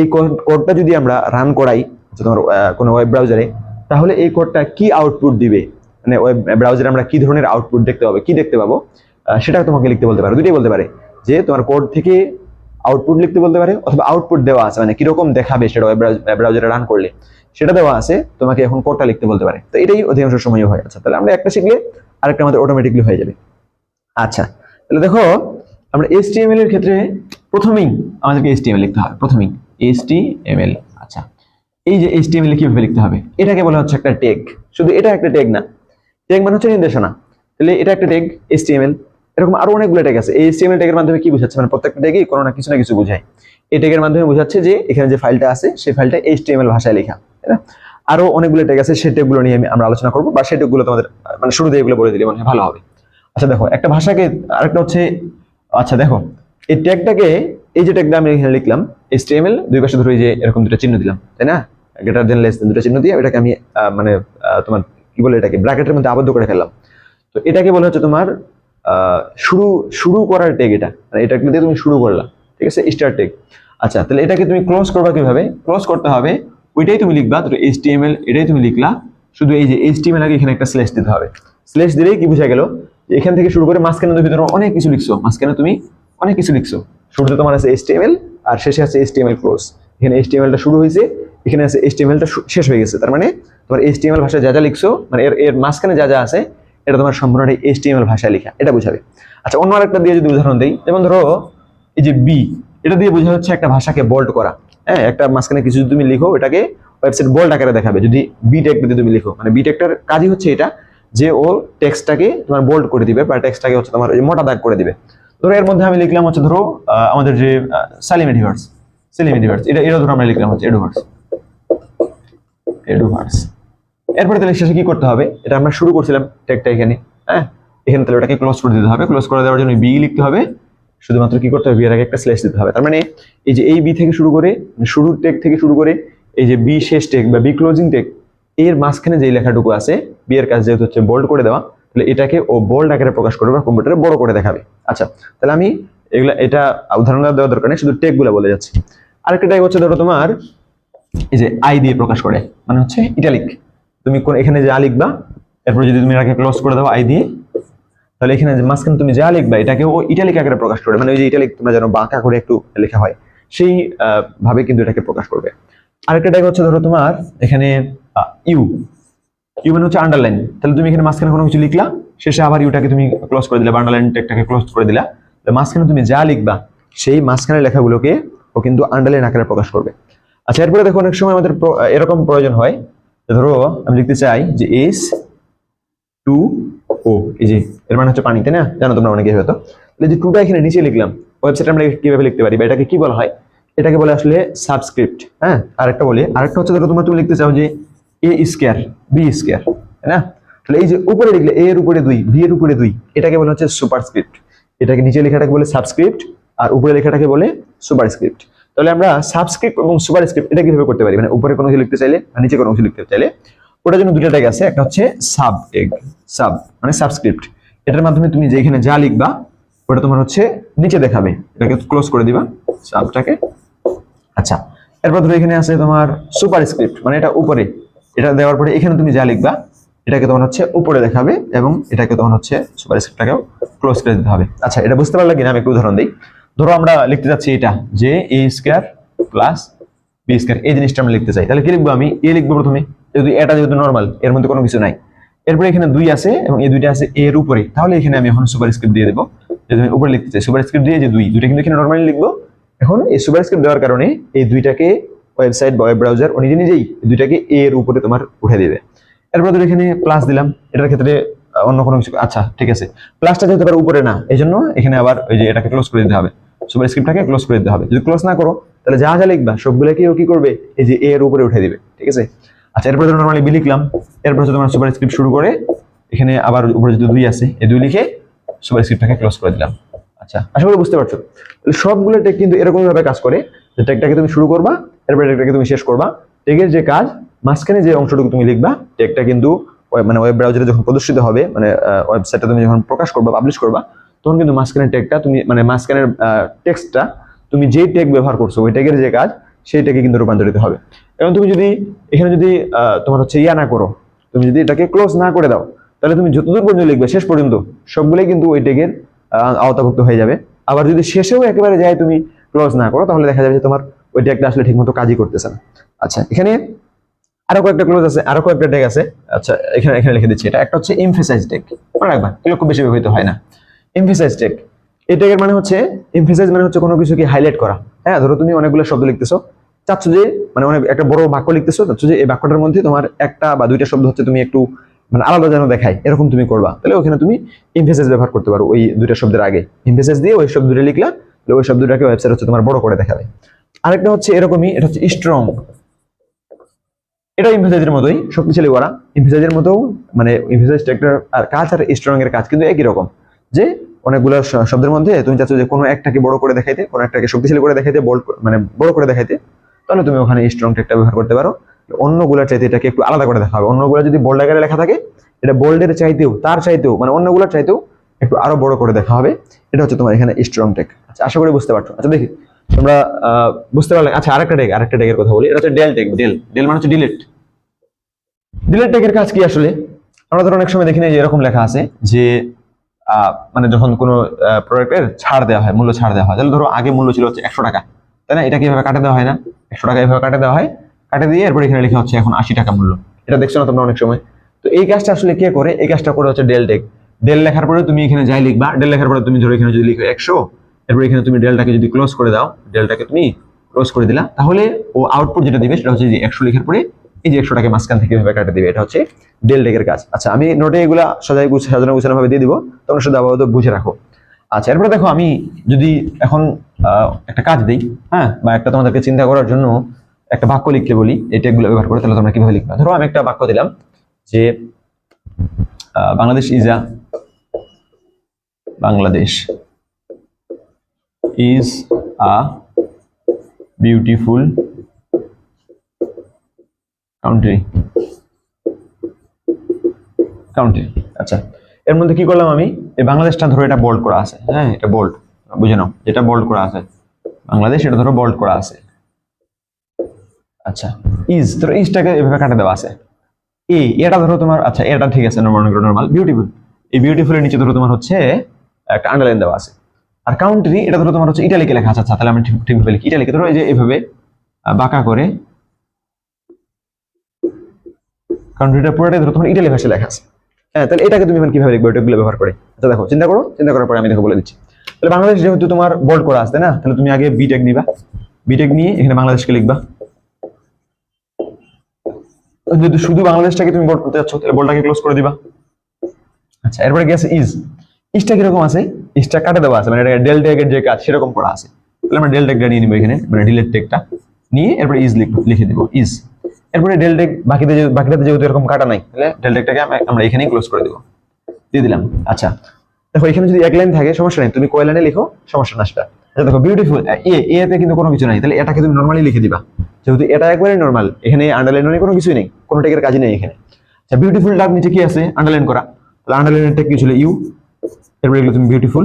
এই কোডটা যদি আমরা রান করাই তোমার কোনো ওয়েব ব্রাউজারে, তাহলে এই কোডটা কি আউটপুট দিবে, মানে ওয়েব ব্রাউজারে আমরা কি ধরনের আউটপুট দেখতে পাবো সেটা তোমাকে লিখতে বলতে পারে। দুটোই বলতে পারে, যে তোমার কোড থেকে আউটপুট লিখতে বলতে পারে, অথবা আউটপুট দেওয়া আছে মানে কিরকম দেখাবে সেটা ওয়েব ব্রাউজারে রান করলে সেটা দেওয়া আছে, তোমাকে এখন কোডটা লিখতে বলতে পারে। তো এটাই অধিকাংশ সময় হয়। আচ্ছা, তাহলে আমরা একটা শিখলে আরেকটা আমাদের অটোমেটিকলি হয়ে যাবে। আচ্ছা, তাহলে দেখো আমরা HTML এর ক্ষেত্রে প্রথমেই আমাদেরকে HTML লিখতে হবে, প্রথমেই HTML। আচ্ছা, এই যে HTML কিভাবে লিখতে হবে, এটাকে বলা হচ্ছে একটা ট্যাগ। শুধু এটা একটা ট্যাগ না, ট্যাগ মানে হচ্ছে নির্দেশনা। তাহলে এটা একটা ট্যাগ HTML। এরকম আরো অনেকগুলো ট্যাগ আছে। এই HTML ট্যাগের মাধ্যমে কি বোঝাচ্ছে, মানে প্রত্যেকটা ট্যাগই কোনো না কিছু বোঝায়। এই ট্যাগের মাধ্যমে বোঝাচ্ছে যে এখানে যে ফাইলটা আছে সেই ফাইলটা HTML ভাষায় লেখা, তাই না? আরো অনেকগুলো ট্যাগ আছে, সেই ট্যাগগুলো নিয়ে আমরা আলোচনা করব, বা সেই ট্যাগগুলো তোমাদের মানে শুরুতে এগুলো বলে দিলে মনে হয় ভালো হবে। আচ্ছা দেখো, একটা ভাষাকে আরেকটা হচ্ছে, আচ্ছা দেখো এই ট্যাগটাকে, এই যে ট্যাগটা আমি এখানে লিখলাম HTML, দুই পাশে ধরে যে এরকম দুটো চিহ্ন দিলাম, তাই না? গ্রেটার দেন লেস দেন দুটো চিহ্ন দিয়ে এটাকে আমি মানে তোমার কি বলে, এটাকে ব্র্যাকেটের মধ্যে আবদ্ধ করে ফেললাম। তো এটাকে বলা হচ্ছে তোমার শুরু করার ট্যাগ। এটা মানে এটাকে দিয়ে তুমি শুরু করলা, ঠিক আছে, স্টার্ট ট্যাগ। আচ্ছা, তাহলে এটাকে তুমি ক্লোজ করবা কিভাবে? ক্লোজ করতে হবে ওইটাই তুমি লিখবা, তো HTML এটাই তুমি লিখলা, শুধু এই যে HTML আগে এখানে একটা স্ল্যাশ দিতে হবে। স্ল্যাশ দিলেই কি বোঝা গেল, এখান থেকে শুরু করে মাঝখানে তুমি ভিতরে অনেক কিছু লিখছো, মাঝখানে তুমি অনেক কিছু লিখছো। শুরুতে তোমার আছে HTML আর শেষে আছে HTML ক্লোজ। এখানে HTML টা শুরু হয়েছে, এখানে আছে HTML টা শেষ হয়ে গেছে। তার মানে তোমার HTML ভাষায় যা যা লিখছো, মানে এর মাঝখানে যা যা আছে এটা তোমার সম্পূর্ণ HTML ভাষায় লেখা, এটা বোঝাবে। আচ্ছা, অন্য আরেকটা দিয়ে যদি উদাহরণ দেই, যেমন ধরো এই যে বি, এটা দিয়ে বোঝা হচ্ছে একটা ভাষাকে বোল্ড করা। হ্যাঁ, একটা মাঝখানে কিছু যদি তুমি লিখো, এটাকে ওয়েবসাইট বোল্ড আকারে দেখাবে। যদি বি ট্যাগটা দিয়ে তুমি লিখো, মানে বি ট্যাগটার কাজই হচ্ছে এটা, যে ও টেক্সটটাকে তোমার বোল্ড করে দিবে, বা টেক্সটটাকে হচ্ছে তোমার মোটা দাগ করে দিবে। ধরো এর মধ্যে আমি লিখলাম হচ্ছে, ধরো আমাদের যে সালিম এডিভার্স, এটা ধরো আমরা লিখলাম হচ্ছে এডুভার্স। এরপরে তাহলে শেষে কি করতে হবে, এটা আমরা শুরু করছিলাম ট্যাগটা এখানে, হ্যাঁ, এখানে তাহলে ওটাকে ক্লোজ করে দিতে হবে। ক্লোজ করে দেওয়ার জন্য বি লিখতে হবে, শুধুমাত্র কি করতে হবে, বি এর আগে একটা স্ল্যাশ দিতে হবে। তার মানে এই যে এই বি থেকে শুরু করে, শুরুর ট্যাগ থেকে শুরু করে এই যে বি শেষ ট্যাগ বা বি ক্লোজিং ট্যাগ, এর মাঝখানে যে লেখাটুকু আছে, বি এর কাজ যেহেতু হচ্ছে বোল্ড করে দেওয়া, তাহলে এটাকে ও বোল্ড আকারে প্রকাশ করবে বা কম্পিউটারে বড় করে দেখাবে। আচ্ছা, তাহলে আমি এটা উদাহরণ দেওয়ার দরকার নেই, শুধু ট্যাগ গুলো বলে যাচ্ছি। আরেকটা ট্যাগ হচ্ছে ধরো তোমার এই যে আই দিয়ে প্রকাশ করে, মানে হচ্ছে ইটালিক। তুমি এখানে যা লিখবা, এরপর যদি তুমি এটাকে ক্লোজ করে দাও আই দিয়ে, তাহলে এখানে যে মাঝখানে তুমি যা লিখবা এটাকে ও ইটালিক আকারে প্রকাশ করবে, মানে ওই যে ইটালিক তোমরা যেন বাঁকা করে একটু লেখা হয় সেই ভাবে কিন্তু এটাকে প্রকাশ করবে। আরেকটা ট্যাগ হচ্ছে ধরো তোমার এখানে ইউ মানে হচ্ছে আন্ডারলাইন। তাহলে তুমি এখানে মাঝখানে কোনো কিছু লিখলা, শেষে আবার ইউটাকে তুমি ক্লোজ করে দিলা, বা আন্ডারলাইন ট্যাগটাকে ক্লোজ করে দিলা, মাঝখানে তুমি যা লিখবা সেই মাঝখানে লেখাগুলোকে ও কিন্তু আন্ডারলাইন আকারে প্রকাশ করবে। আচ্ছা, এরপরে দেখো অনেক সময় আমাদের এরকম প্রয়োজন হয়, ধরো আমি লিখতে চাই যে H2O, এই যে এর মানে হচ্ছে পানি, তাই না? জানো তোমরা অনেকে হয়তো। তাহলে যে টুটা এখানে নিচে লিখলাম, ওয়েবসাইটে আমরা কিভাবে লিখতে পারি বা এটাকে কি বলা হয়, এটাকে বলে আসলে সাবস্ক্রিপ্ট। হ্যাঁ, আরেকটা হচ্ছে ধরো তুমি লিখতে চাও যে A স্কয়ার B স্কয়ার, তাই না? তাহলে এই যে উপরে লিখলে A এর উপরে 2 B এর উপরে 2, এটাকে বলা হচ্ছে সুপারস্ক্রিপ্ট। এটাকে নিচে লেখাটাকে বলে সাবস্ক্রিপ্ট আর উপরে লেখাটাকে বলে সুপারস্ক্রিপ্ট। তাহলে আমরা সাবস্ক্রিপ্ট এবং সুপারস্ক্রিপ্ট এটা কিভাবে করতে পারি, মানে উপরে কোনো কিছু লিখতে চাইলে আর নিচে কোনো কিছু লিখতে চাইলে ওটার জন্য দুটো ট্যাগ আছে। একটা হচ্ছে সাব ট্যাগ, সাব মানে সাবস্ক্রিপ্ট, এটার মাধ্যমে তুমি যেখানে যা লিখবা ওটা তোমার হচ্ছে নিচে দেখাবে, এটাকে ক্লোজ করে দিবা সাবটাকে। আচ্ছা, এরপর ধরো এখানে আছে তোমার সুপারস্ক্রিপ্ট, মানে এটা উপরে, এটা দেওয়ার পরে এখানে তুমি যা লিখবা এটাকে তোমার হচ্ছে উপরে দেখাবে, এবং এটাকে তোমার হচ্ছে সুপারস্ক্রিপ্টটাকেও ক্লোজ করে দিতে হবে। আচ্ছা, এটা বুঝতে পারলে কিনা আমি একটু উদাহরণ দিই। ধরো আমরা লিখতে যাচ্ছি এটা যে A square plus B square, এই জিনিসটা আমরা লিখতে চাই, তাহলে কি লিখবো, আমি A লিখবো প্রথমে, যেহেতু নরমাল, এর মধ্যে কোনো কিছু নাই। এরপরে এখানে 2 আছে এবং এই দুইটা আছে A এর উপরে, তাহলে এখানে আমি এখন সুপারস্ক্রিপ্ট দিয়ে দেবো, যদি আমি উপরে লিখতে চাই সুপারস্ক্রিপ্ট দিয়ে যে দুইটা কিন্তু এখানে নরমালি লিখবো। এখন এই সুপারস্ক্রিপ্ট দেওয়ার কারণে এই দুইটাকে ওয়েবসাইট বা ওয়েব ব্রাউজার নিজেই দুইটাকে A এর উপরে তোমার উঠে দিবে। এরপর ধরো এখানে প্লাস দিলাম, এটার ক্ষেত্রে অন্য কোনো কিছু, আচ্ছা ঠিক আছে, প্লাসটা যেহেতু আবার উপরে না, এই জন্য এখানে আবার ওই যে এটাকে ক্লোজ করে দিতে হবে, সুপারস্ক্রিপ্টটাকে ক্লোজ করে দিতে হবে। যদি ক্লোজ না করো তাহলে যা যা লিখবা সবগুলোকে ও কি করবে, এই যে A এর উপরে উঠে দিবে, ঠিক আছে। আচ্ছা, এরপর ধরো নরমালি বি লিখলাম, এরপর হচ্ছে তোমার সুপারস্ক্রিপ্ট শুরু করে এখানে আবার উপরে যদি 2 আছে, এই 2 লিখে সুপারস্ক্রিপ্টটাকে ক্লোজ করে দিলাম। আচ্ছা, আশা করি বুঝতে পারছো। তাহলে সবগুলো ট্যাগ কিন্তু এরকম ভাবে কাজ করে, যে ট্যাগটাকে তুমি শুরু করবা, এরপর ট্যাগটাকে তুমি শেষ করবা। ট্যাগের যে কাজ, মাঝখানে যে অংশটুকু তুমি লিখবা, ট্যাগটা কিন্তু মানে ওয়েব ব্রাউজারে যখন প্রদর্শিত হবে, মানে ওয়েবসাইটে তুমি যখন প্রকাশ করবা, পাবলিশ করবা, তখন কিন্তু মাঝখানের ট্যাগটা তুমি মানে মাঝখানের টেক্সটটা তুমি যেই ট্যাগ ব্যবহার করছো ওই ট্যাগের যে কাজ সেই ট্যাগে কিন্তু রূপান্তরিত হবে। এবং তুমি যদি এখানে যদি তোমার হচ্ছে ইয়া না করো, তুমি যদি এটাকে ক্লোজ না করে দাও, তাহলে তুমি যতদূর পর্যন্ত লিখবে শেষ পর্যন্ত সবগুলোই কিন্তু ওই ট্যাগের আওতাভুক্ত হয়ে যাবে। আবার যদি শেষেও একেবারে যায় তুমি ক্লোজ না করো, তাহলে দেখা যাবে যে তোমার ওই ট্যাগটা আসলে ঠিকমতো কাজই করতেছে না। আচ্ছা, এখানে আরো কয়েকটা ক্লোজ আছে, আরো কয়েকটা ট্যাগ আছে। আচ্ছা, এখানে এখানে লিখে দিচ্ছি। এটা একটা হচ্ছে এমফেসাইজ ট্যাগ, মনে রাখবা, এগুলো খুব বেশি ব্যবহৃত হয় না। এমফেসাইজ ট্যাগ, এই ট্যাগের মানে হচ্ছে, এমফেসাইজ মানে হচ্ছে কোনো কিছুকে হাইলাইট করা। হ্যাঁ, ধরো তুমি অনেকগুলো শব্দ লিখতেছো, চাচ্ছ যে মানে অনেক একটা বড় বাক্য লিখতেছো, চাচ্ছ যে এই বাক্যটার মধ্যে তোমার একটা বা দুইটা শব্দ হচ্ছে তুমি একটু মানে আলাদা যেন দেখায়, এরকম তুমি করবা, তাহলে ওখানে তুমি এমফেসাইজ ব্যবহার করতে পারো। ওই দুইটা শব্দের আগে এমফেসাইজ দিয়ে ওই শব্দটা লিখলা, তাহলে ওই শব্দটাকে ওয়েবসাইট হচ্ছে তোমার বড় করে দেখাবে। আরেকটা হচ্ছে এরকমই, এটা হচ্ছে স্ট্রং। এটা এমফেসাইজের মতোই শক্তিশালী করা, এমফেসাইজের মতো, মানে এমফেসাইজ ট্যাগটার আর কাজ আর স্ট্রং এর কাজ কিন্তু একই রকম, যে অনেকগুলো শব্দের মধ্যে তুমি চাচ্ছ যে কোনো একটাকে বড় করে দেখাইতে, কোনো একটাকে শক্তিশালী করে দেখাইতে, বোল্ড মানে বড় করে দেখাইতে, তাহলে তুমি ওখানে স্ট্রং ট্যাগটা ব্যবহার করতে পারো। অন্যগুলোর চাইতে এটাকে একটু আলাদা করে দেখা হবে। অন্যগুলো যদি বোল্ড আকারে লেখা থাকে, এটা বোল্ডের চাইতেও, তার চাইতেও, মানে অন্যগুলোর চাইতেও একটু আরো বড় করে দেখা হবে। এটা হচ্ছে তোমার এখানে স্ট্রং ট্যাগ। আচ্ছা, আশা করি বুঝতে পারছো। আচ্ছা, দেখি তোমরা বুঝতে পারলে। আচ্ছা, আরেকটা ট্যাগের কথা বলি। এটা হচ্ছে ডেল ট্যাগ। ডেল মানে হচ্ছে ডিলিট। ডিলিট ট্যাগের কাজ কি আসলে? আমরা ধরো অনেক সময় দেখি না যে এরকম লেখা আছে যে মানে যখন কোনো প্রোডাক্টের ছাড় দেওয়া হয়, মূল্য ছাড় দেওয়া হয়, তাহলে ধরো আগে মূল্য ছিল হচ্ছে 100 টাকা, তাই না? এটা কিভাবে কাটে দেওয়া হয় না? 100 টাকা এভাবে কাটে দেওয়া হয়, কাটে দিয়ে এরপর এখানে লেখা হচ্ছে এখন 80 টাকা মূল্য। এটা দেখছো না তোমরা অনেক সময়? তো এই কাজটা আসলে কে করে? এই কাজটা করে হচ্ছে ডেল ট্যাগ। ডেল লেখার পরে তুমি এখানে যাই লিখবা, ডেল লেখার পরে তুমি ধরো এখানে যদি লিখো 100, এরপর এখানে তুমি ডেলটাকে যদি ক্লোজ করে দাও, ডেলটাকে তুমি ক্লোজ করে দিলা, তাহলে ও আউটপুট যেটা দিবে সেটা হচ্ছে যে 100 লেখার পরে এই যে 100 টাকা মাঝখান থেকে এভাবে কাটে দিবে। এটা হচ্ছে ডেল ট্যাগের কাজ। আচ্ছা, আমি নোটে এগুলা সাজানো গুছানো ভাবে দিয়ে দিব, তোমরা শুধু আপাতত বুঝে রাখো। আচ্ছা, এরপরে দেখো আমি যদি এখন একটা কাজ দিই, হ্যাঁ, বা একটা তোমাদেরকে চিন্তা করার জন্য একটা বাক্য লিখতে বলি এই ট্যাগগুলো ব্যবহার করে, তাহলে তোমরা কিভাবে লিখবে? ধরো আমি একটা বাক্য দিলাম যে Bangladesh is a beautiful country. আচ্ছা, এর মধ্যে কি করলাম আমি? এই বাংলাদেশটা ধরো এটা বোল্ড করা আছে, হ্যাঁ, এটা বোল্ড, বুঝে নাও, যেটা বোল্ড করা আছে বাংলাদেশ, এটা ধরো বোল্ড করা আছে। আচ্ছা, ধরো ইজটাকে এভাবে কাটে দেওয়া আছে। এটা ধরো তোমার, আচ্ছা এটা ঠিক আছে, নরমাল বিউটিফুল। এই বিউটিফুলের নিচে ধরো তোমার হচ্ছে একটা আন্ডারলাইন দেওয়া আছে। আর কাউন্ট্রি, এটা ধরো তোমার হচ্ছে ইটালিকে লেখা আছে। আচ্ছা, তাহলে আমি ঠিকভাবে লিখি। ইটালিকে ধরো এই যে এভাবে বাঁকা করে, কাউন্ট্রিটা পুরোটাই ধরো তোমার ইটালি ভাষায় লেখা আছে। হ্যাঁ, তাহলে এটাকে তুমি এখন কিভাবে লিখবে ওইটাগুলো ব্যবহার করে? আচ্ছা দেখো, চিন্তা করার পরে আমি দেখো বলে দিচ্ছি। তাহলে বাংলাদেশ যেহেতু তোমার বোল্ড করা আছে, তাই না? তাহলে তুমি আগে বি ট্যাগ নিবা, বি ট্যাগ নিয়ে এখানে বাংলাদেশকে লিখবা। যদি শুধু বাংলাদেশটাকে তুমি বোল্ড করতে যাচ্ছ, তাহলে বোল্ডটাকে ক্লোজ করে দিবা। আচ্ছা, এরপরে কি আছে? ইজটা কিরকম আছে? ইজটা কাটে দেওয়া আছে, মানে এটা ডেল ট্যাগের যে কাজ সেরকম করা আছে। তাহলে আমরা ডেল ট্যাগটা নিয়ে নিব এখানে, মানে ডিলিট ট্যাগটা নিয়ে এরপরে ইজ লিখে দিব, ইজ। এরপরে ডেল ট্যাগ বাকিটাতে যেহেতু এরকম কাটা নাই, তাহলে ডেল ট্যাগটাকে আমরা এখানেই ক্লোজ করে দেব, দিয়ে দিলাম। আচ্ছা, দেখো এখানে যদি এক লাইন থাকে সমস্যা নেই, তুমি কয় লাইনে লিখো সমস্যা না সেটা। আচ্ছা দেখো, বিউটিফুল এতে কিন্তু কোনো কিছু নাই, তাহলে এটাকে তুমি নরমালি লিখে দিবা, যেহেতু এটা একবারে নরমাল, এখানে আন্ডারলাইন নেই, কোনো কিছুই নেই, কোনো ট্যাগের কাজই নেই এখানে। আচ্ছা, বিউটিফুল ডাক নিচে কি আছে? আন্ডারলাইন করা, তাহলে আন্ডারলাইনের ট্যাগ কি ছিল? ইউ। এরপরে এগুলো তুমি বিউটিফুল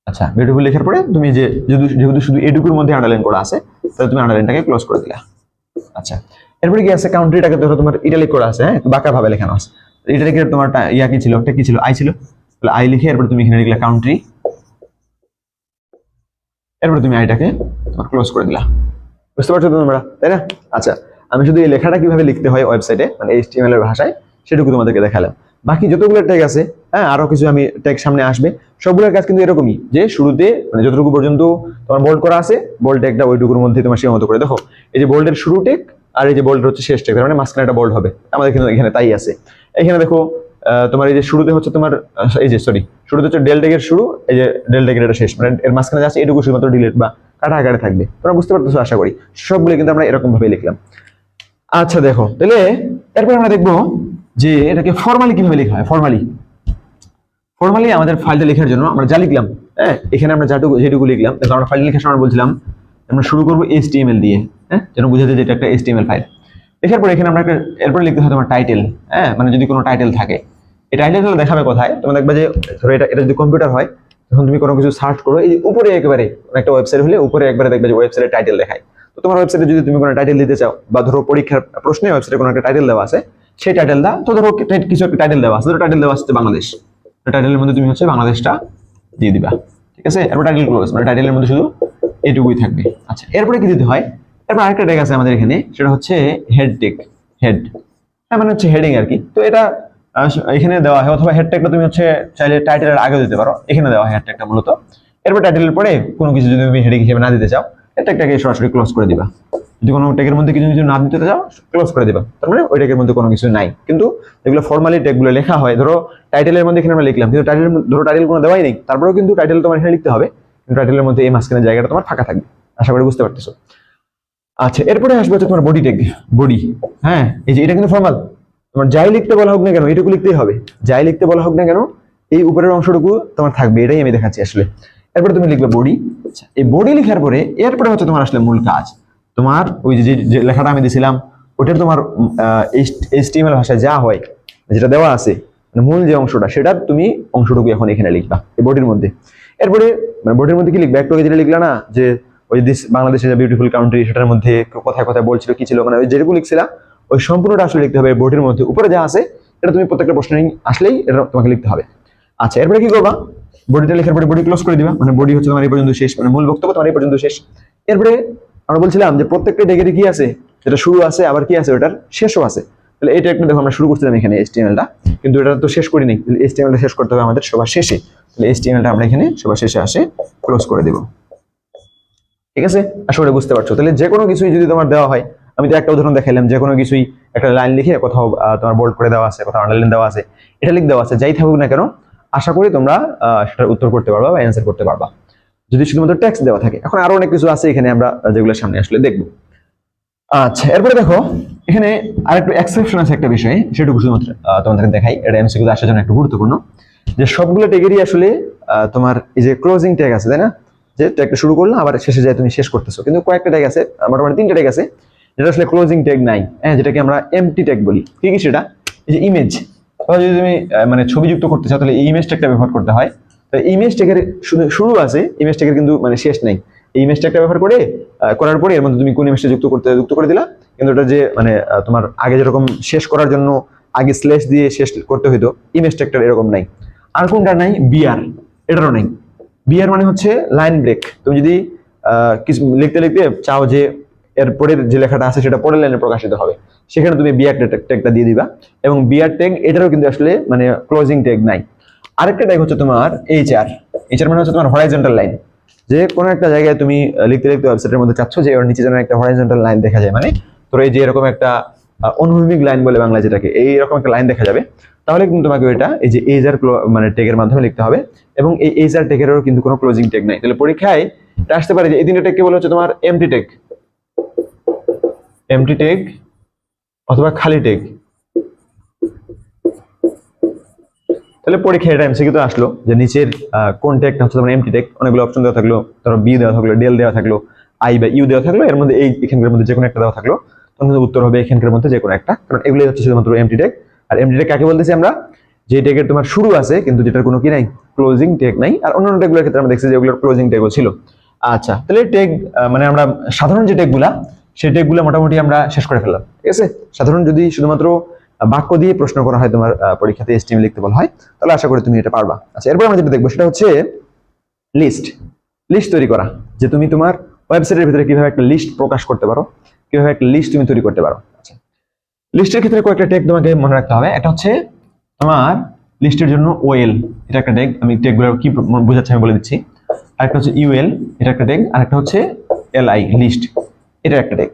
আচ্ছা, বিউটিফুল লেখার পরে তুমি যেহেতু শুধু এটুকুর মধ্যে আন্ডারলাইন করা আছে, তাহলে তুমি আন্ডারলাইনটাকে ক্লোজ করে দিলা। আচ্ছা, এরপরে কি আছে? কাউন্ট্রিটাকে ধরো তোমার ইটালিক করা আছে, হ্যাঁ, বাঁকা ভাবে লেখানো আছে। ইটালিকের তোমার ইয়া কি ছিল? ট্যাগ কি ছিল? আই ছিল। তাহলে আই লিখে এরপরে তুমি এখানে লিখলা কাউন্ট্রি, এরপরে তুমি আইটাকে তোমার ক্লোজ করে দিলা। বুঝতে পারছো তো তোমরা, তাই না? আচ্ছা, আমি শুধু এই লেখাটা কিভাবে লিখতে হয় ওয়েবসাইটে, মানে HTML এর ভাষায়, সেটুকু তোমাদেরকে দেখালাম। বাকি যতগুলো ট্যাগ আছে, হ্যাঁ, আরো কিছু আমি ট্যাগ সামনে আসবে, সবগুলোর কাজ কিন্তু এরকমই, যে শুরুতে মানে যতটুকু পর্যন্ত তোমার বোল্ড করা আছে, বোল্ড ট্যাগটা ওইটুকুর মধ্যে তোমার সীমাবদ্ধ করে। দেখো, এই যে বোল্ডের শুরু ট্যাগ আর এই যে বোল্ডের হচ্ছে শেষ ট্যাগ, মানে মাঝখানে একটা বোল্ড হবে, আমাদের কিন্তু এখানে তাই আছে। এখানে দেখো তোমার এই যে শুরুতে হচ্ছে তোমার শুরুতে হচ্ছে ডেল ট্যাগের শুরু, এই যে ডেল ট্যাগের এটা শেষ, মানে এর মাঝখানে যা আছে এটুকু শুধুমাত্র ডিলিট বা কাটা আকারে থাকবে। তোমরা বুঝতে পারতেছো আশা করি। সবগুলো কিন্তু আমরা এরকম ভাবে লিখলাম। আচ্ছা দেখো, তাহলে এরপর আমরা দেখবো যে এটাকে ফর্মালি কিভাবে লেখা হয়। ফর্মালি আমাদের ফাইলটা লেখার জন্য আমরা যা লিখলাম, হ্যাঁ, এখানে আমরা যেটুকু লিখলাম, দেখো আমরা ফাইল লেখার সময় বলছিলাম আমরা শুরু করবো HTML দিয়ে, হ্যাঁ, যেন বুঝা যায় যে এটা একটা HTML ফাইল। লেখার পরে এখানে আমরা এরপরে লিখতে হয় তোমার টাইটেল। হ্যাঁ, মানে যদি কোনো টাইটেল থাকে, এই টাইটেলটা দেখাবে কোথায়? তোমরা দেখবে যে ধরো এটা যদি কম্পিউটার হয়, যখন তুমি কোনো কিছু সার্চ করো, এই উপরে একেবারে একটা ওয়েবসাইট হলে উপরে একবারে দেখবে যে ওয়েবসাইটের টাইটেল দেখায়। তো তোমার ওয়েবসাইটে যদি তুমি কোনো টাইটেল দিতে চাও, বা ধরো পরীক্ষার প্রশ্নে ওয়েবসাইটে কোনো একটা টাইটেল দেওয়া আছে, সেই টাইটেলটা তো ধরো কিছু একটা টাইটেল দেওয়া আছে, ধরো টাইটেল দেওয়া আছে বাংলাদেশ, টাইটেলের মধ্যে তুমি হচ্ছে বাংলাদেশটা দিয়ে দিবা। ঠিক আছে, এরপর টাইটেল ক্লোজ, মানে টাইটেলের মধ্যে শুধু এটুকুই থাকবে। আচ্ছা, এরপরে কি দিতে হয়? এরপর আরেকটা ট্যাগ আছে আমাদের এখানে, সেটা হচ্ছে হেড ট্যাগ। হেড, হ্যাঁ, মানে হচ্ছে হেডিং আর কি। তো এটা এখানে দেওয়া হয়, অথবা হেড ট্যাগটা তুমি হচ্ছে চাইলে টাইটেলের আগে দিতে পারো, এখানে দেওয়া হয় হেড ট্যাগটা মূলত। এরপর টাইটেলের পরে কোনো কিছু যদি তুমি হেডিং হিসেবে না দিতে চাও, হেড ট্যাগটাকে সরাসরি ক্লোজ করে দিবা। যদি কোনো ট্যাগের মধ্যে কিছু কিছু না দিতে চাও, ক্লোজ করে দিবা, তার মানে ওই ট্যাগের মধ্যে কোনো কিছু নাই। কিন্তু যেগুলো ফর্মালি ট্যাগগুলো লেখা হয়, ধরো টাইটেলের মধ্যে এখানে আমরা লিখলাম, কিন্তু টাইটেল ধরো টাইটেল কোনো দেওয়াই নেই, তারপরেও কিন্তু টাইটেল তোমার এখানে লিখতে হবে, কিন্তু টাইটেলের মধ্যে এই মাঝখানের জায়গাটা তোমার ফাঁকা থাকবে। আশা করি বুঝতে পারতেছো। আচ্ছা, এরপরে আসবে হচ্ছে তোমার বডি ট্যাগ। বডি, হ্যাঁ, এই যে এটা কিন্তু ফর্মাল, তোমার যাই লিখতে বলা হোক না কেন এটুকু লিখতেই হবে। যাই লিখতে বলা হোক না কেন এই উপরের অংশটুকু তোমার থাকবে, এটাই আমি দেখাচ্ছি আসলে। এরপরে তুমি লিখবে বডি। আচ্ছা, এই বডি লেখার পরে এরপরে হচ্ছে তোমার আসলে মূল কাজ। তোমার ওই যে লেখাটা আমি দিয়েছিলাম, ওটার তোমার HTML ভাষায় যা হয়, যেটা দেওয়া আছে, মানে মূল যে অংশটা, সেটার তুমি অংশটুকু এখন এখানে লিখবা এই বডির মধ্যে। এরপরে মানে বডির মধ্যে কি লিখবে? একটু আগে যেটা লিখলা না যে ওই Bangladesh is a beautiful country, সেটার মধ্যে কোথায় কোথায় বলছিল কি ছিল, মানে ওই যেটুকু লিখছিলা ওই সম্পূর্ণটা আসলে লিখতে হবে বডির মধ্যে। উপরে যা আছে এটা তুমি প্রত্যেকটা প্রশ্ন আসলেই এটা তোমাকে লিখতে হবে। আচ্ছা, এরপরে কি করবা? বডিটা লেখার পরে বডি ক্লোজ করে দিবা, মানে বডি হচ্ছে তোমার এই পর্যন্ত শেষ, মানে মূল বক্তব্য তোমার এই পর্যন্ত শেষ। এরপরে আমরা বলছিলাম যে প্রত্যেকটা ট্যাগের কি আছে, যেটা শুরু আছে আবার কি আছে, ওটার শেষও আছে। তাহলে এই ট্যাগটা দেখো আমরা শুরু করছিলাম এখানে HTML-টা, কিন্তু এটা তো শেষ করিনি। HTML-টা শেষ করতে হবে আমাদের সবার শেষে। তাহলে HTML-টা আমরা এখানে সবার শেষে আসে ক্লোজ করে দেব। ঠিক আছে, আশা করি বুঝতে পারছো। তাহলে যে কোনো কিছুই যদি তোমার দেওয়া হয়, আমি তো একটা উদাহরণ দেখাইলাম, যে কোনো কিছুই একটা লাইন লিখে কোথাও তোমার বোল্ড করে দেওয়া আছে, কোথাও আন্ডারলাইন দেওয়া আছে, এটা লিখ দেওয়া আছে, যাই থাকুক না কেন, আশা করি তোমরা সেটার উত্তর করতে পারবা বা অ্যান্সার করতে পারবা, যদি শুধুমাত্র টেক্সট দেওয়া থাকে। এখন আরো অনেক কিছু আছে এখানে, আমরা যেগুলো সামনে আসলে দেখবো। আচ্ছা, এরপরে দেখো এখানে আরেকটু এক্সেপশন আছে একটা বিষয়ে, সেটুকু শুধুমাত্র তোমাদেরকে দেখাই। এটা MCQ তে আসার জন্য একটু গুরুত্বপূর্ণ, যে সবগুলো ট্যাগেরই আসলে তোমার এই যে ক্লোজিং ট্যাগ আছে, তাই না? যে ট্যাগটা শুরু করলাম আবার শেষে যায় তুমি শেষ করতেছো, কিন্তু কয়েকটা ট্যাগ আছে, মোটামুটি 3টা ট্যাগ আছে যেটা আসলে ক্লোজিং ট্যাগ নাই। হ্যাঁ, যেটাকে আমরা এমটি ট্যাগ বলি। কি কি সেটা? এই যে ইমেজ, যদি তুমি মানে ছবি যুক্ত করতে চাও, তাহলে ইমেজ ট্যাগটা ব্যবহার করতে হয়। তো ইমেজ ট্যাগের শুরু আছে, ইমেজ ট্যাগের কিন্তু মানে শেষ নাই। এই ইমেজ ট্যাগটা ব্যবহার করার পরে এর মধ্যে তুমি কোন ইমেজটা যুক্ত করে দিলা, কিন্তু এটা যে মানে তোমার আগে যেরকম শেষ করার জন্য আগে স্ল্যাশ দিয়ে শেষ করতে হইতো, ইমেজ ট্যাগটার এরকম নাই। আর কোনটা নাই? বিআর, এটারও নাই। বিআর মানে হচ্ছে লাইন ব্রেক। তুমি যদি কিছু লিখতে লিখতে চাও যে এরপরের যে লেখাটা আছে সেটা পরের লাইনে প্রকাশিত হবে, সেখানে তুমি বিআর ট্যাগটা দিয়ে দিবা। এবং বিআর ট্যাগ এটারও কিন্তু আসলে মানে ক্লোজিং ট্যাগ নাই। আরেকটা ট্যাগ হচ্ছে তোমার এইচআর। এইচআর মানে হচ্ছে তোমার হরাইজন্টাল লাইন, যে কোনো একটা জায়গায় তুমি লিখতে লিখতে ওয়েবসাইটের মধ্যে চাচ্ছ যে ওর নিচে যেন একটা হরাইজন্টাল লাইন দেখা যায়, মানে তোর এই যে এরকম একটা অনুভূমিক লাইন বলে বাংলায় যেটাকে, এইরকম একটা লাইন দেখা যাবে, তাহলে কিন্তু তোমাকে ওইটা এই যে এইচআর মানে ট্যাগের মাধ্যমে লিখতে হবে। এবং এই এইচআর ট্যাগেরও কিন্তু কোনো ক্লোজিং ট্যাগ নাই। তাহলে পরীক্ষায় এটা আসতে পারে যে এই 3টা ট্যাগকে বলা হচ্ছে তোমার এমটি ট্যাগ, এমটি ট্যাগ অথবা খালি ট্যাগ। তাহলে পরীক্ষায় এটা MCQ তে আসলো যে নিচের কোন ট্যাগটা হচ্ছে তোমার এমটি ট্যাগ, অনেকগুলো অপশন দেওয়া থাকলো, ধরো বি দেওয়া থাকলো, ডেল দেওয়া থাকলো, আই বা ইউ দেওয়া থাকলো, এর মধ্যে এখানকার মধ্যে যে কোনো একটা দেওয়া থাকলো, তখন কিন্তু উত্তর হবে এখানকার মধ্যে যে কোনো একটা, কারণ এগুলোই হচ্ছে শুধুমাত্র এমটি ট্যাগ। আর এমটি ট্যাগ কাকে বলতেছি আমরা? যে ট্যাগের তোমার শুরু আছে কিন্তু যেটার কোনো কি নাই, ক্লোজিং ট্যাগ নাই। আর অন্যান্য ট্যাগগুলোর ক্ষেত্রে আমরা দেখছি যে ওগুলোর ক্লোজিং ট্যাগও ছিল। আচ্ছা, তাহলে ট্যাগ মানে আমরা সাধারণ যে ট্যাগগুলা, সেই ট্যাগগুলো মোটামুটি আমরা শেষ করে ফেললাম। ঠিক আছে, সাধারণ যদি শুধুমাত্র বাক্য দিয়ে প্রশ্ন করা হয় তোমার পরীক্ষাতে HTML লিখতে বলা হয়, তাহলে আশা করি তুমি এটা পারবা। আচ্ছা, এরপর আমরা যেটা দেখবো সেটা হচ্ছে লিস্ট। লিস্ট তৈরি করা, যে তুমি তোমার ওয়েবসাইটের ভিতরে কিভাবে একটা লিস্ট প্রকাশ করতে পারো, কিভাবে একটা লিস্ট তুমি তৈরি করতে পারো। আচ্ছা, লিস্টের ক্ষেত্রে কয়েকটা ট্যাগ তোমাকে মনে রাখতে হবে। একটা হচ্ছে তোমার লিস্টের জন্য OL, এটা একটা ট্যাগ। আমি ট্যাগগুলো কি বোঝাচ্ছি আমি বলে দিচ্ছি। আরেকটা হচ্ছে UL, এটা একটা ট্যাগ। আরেকটা হচ্ছে LI, লিস্ট, এটা একটা ট্যাগ।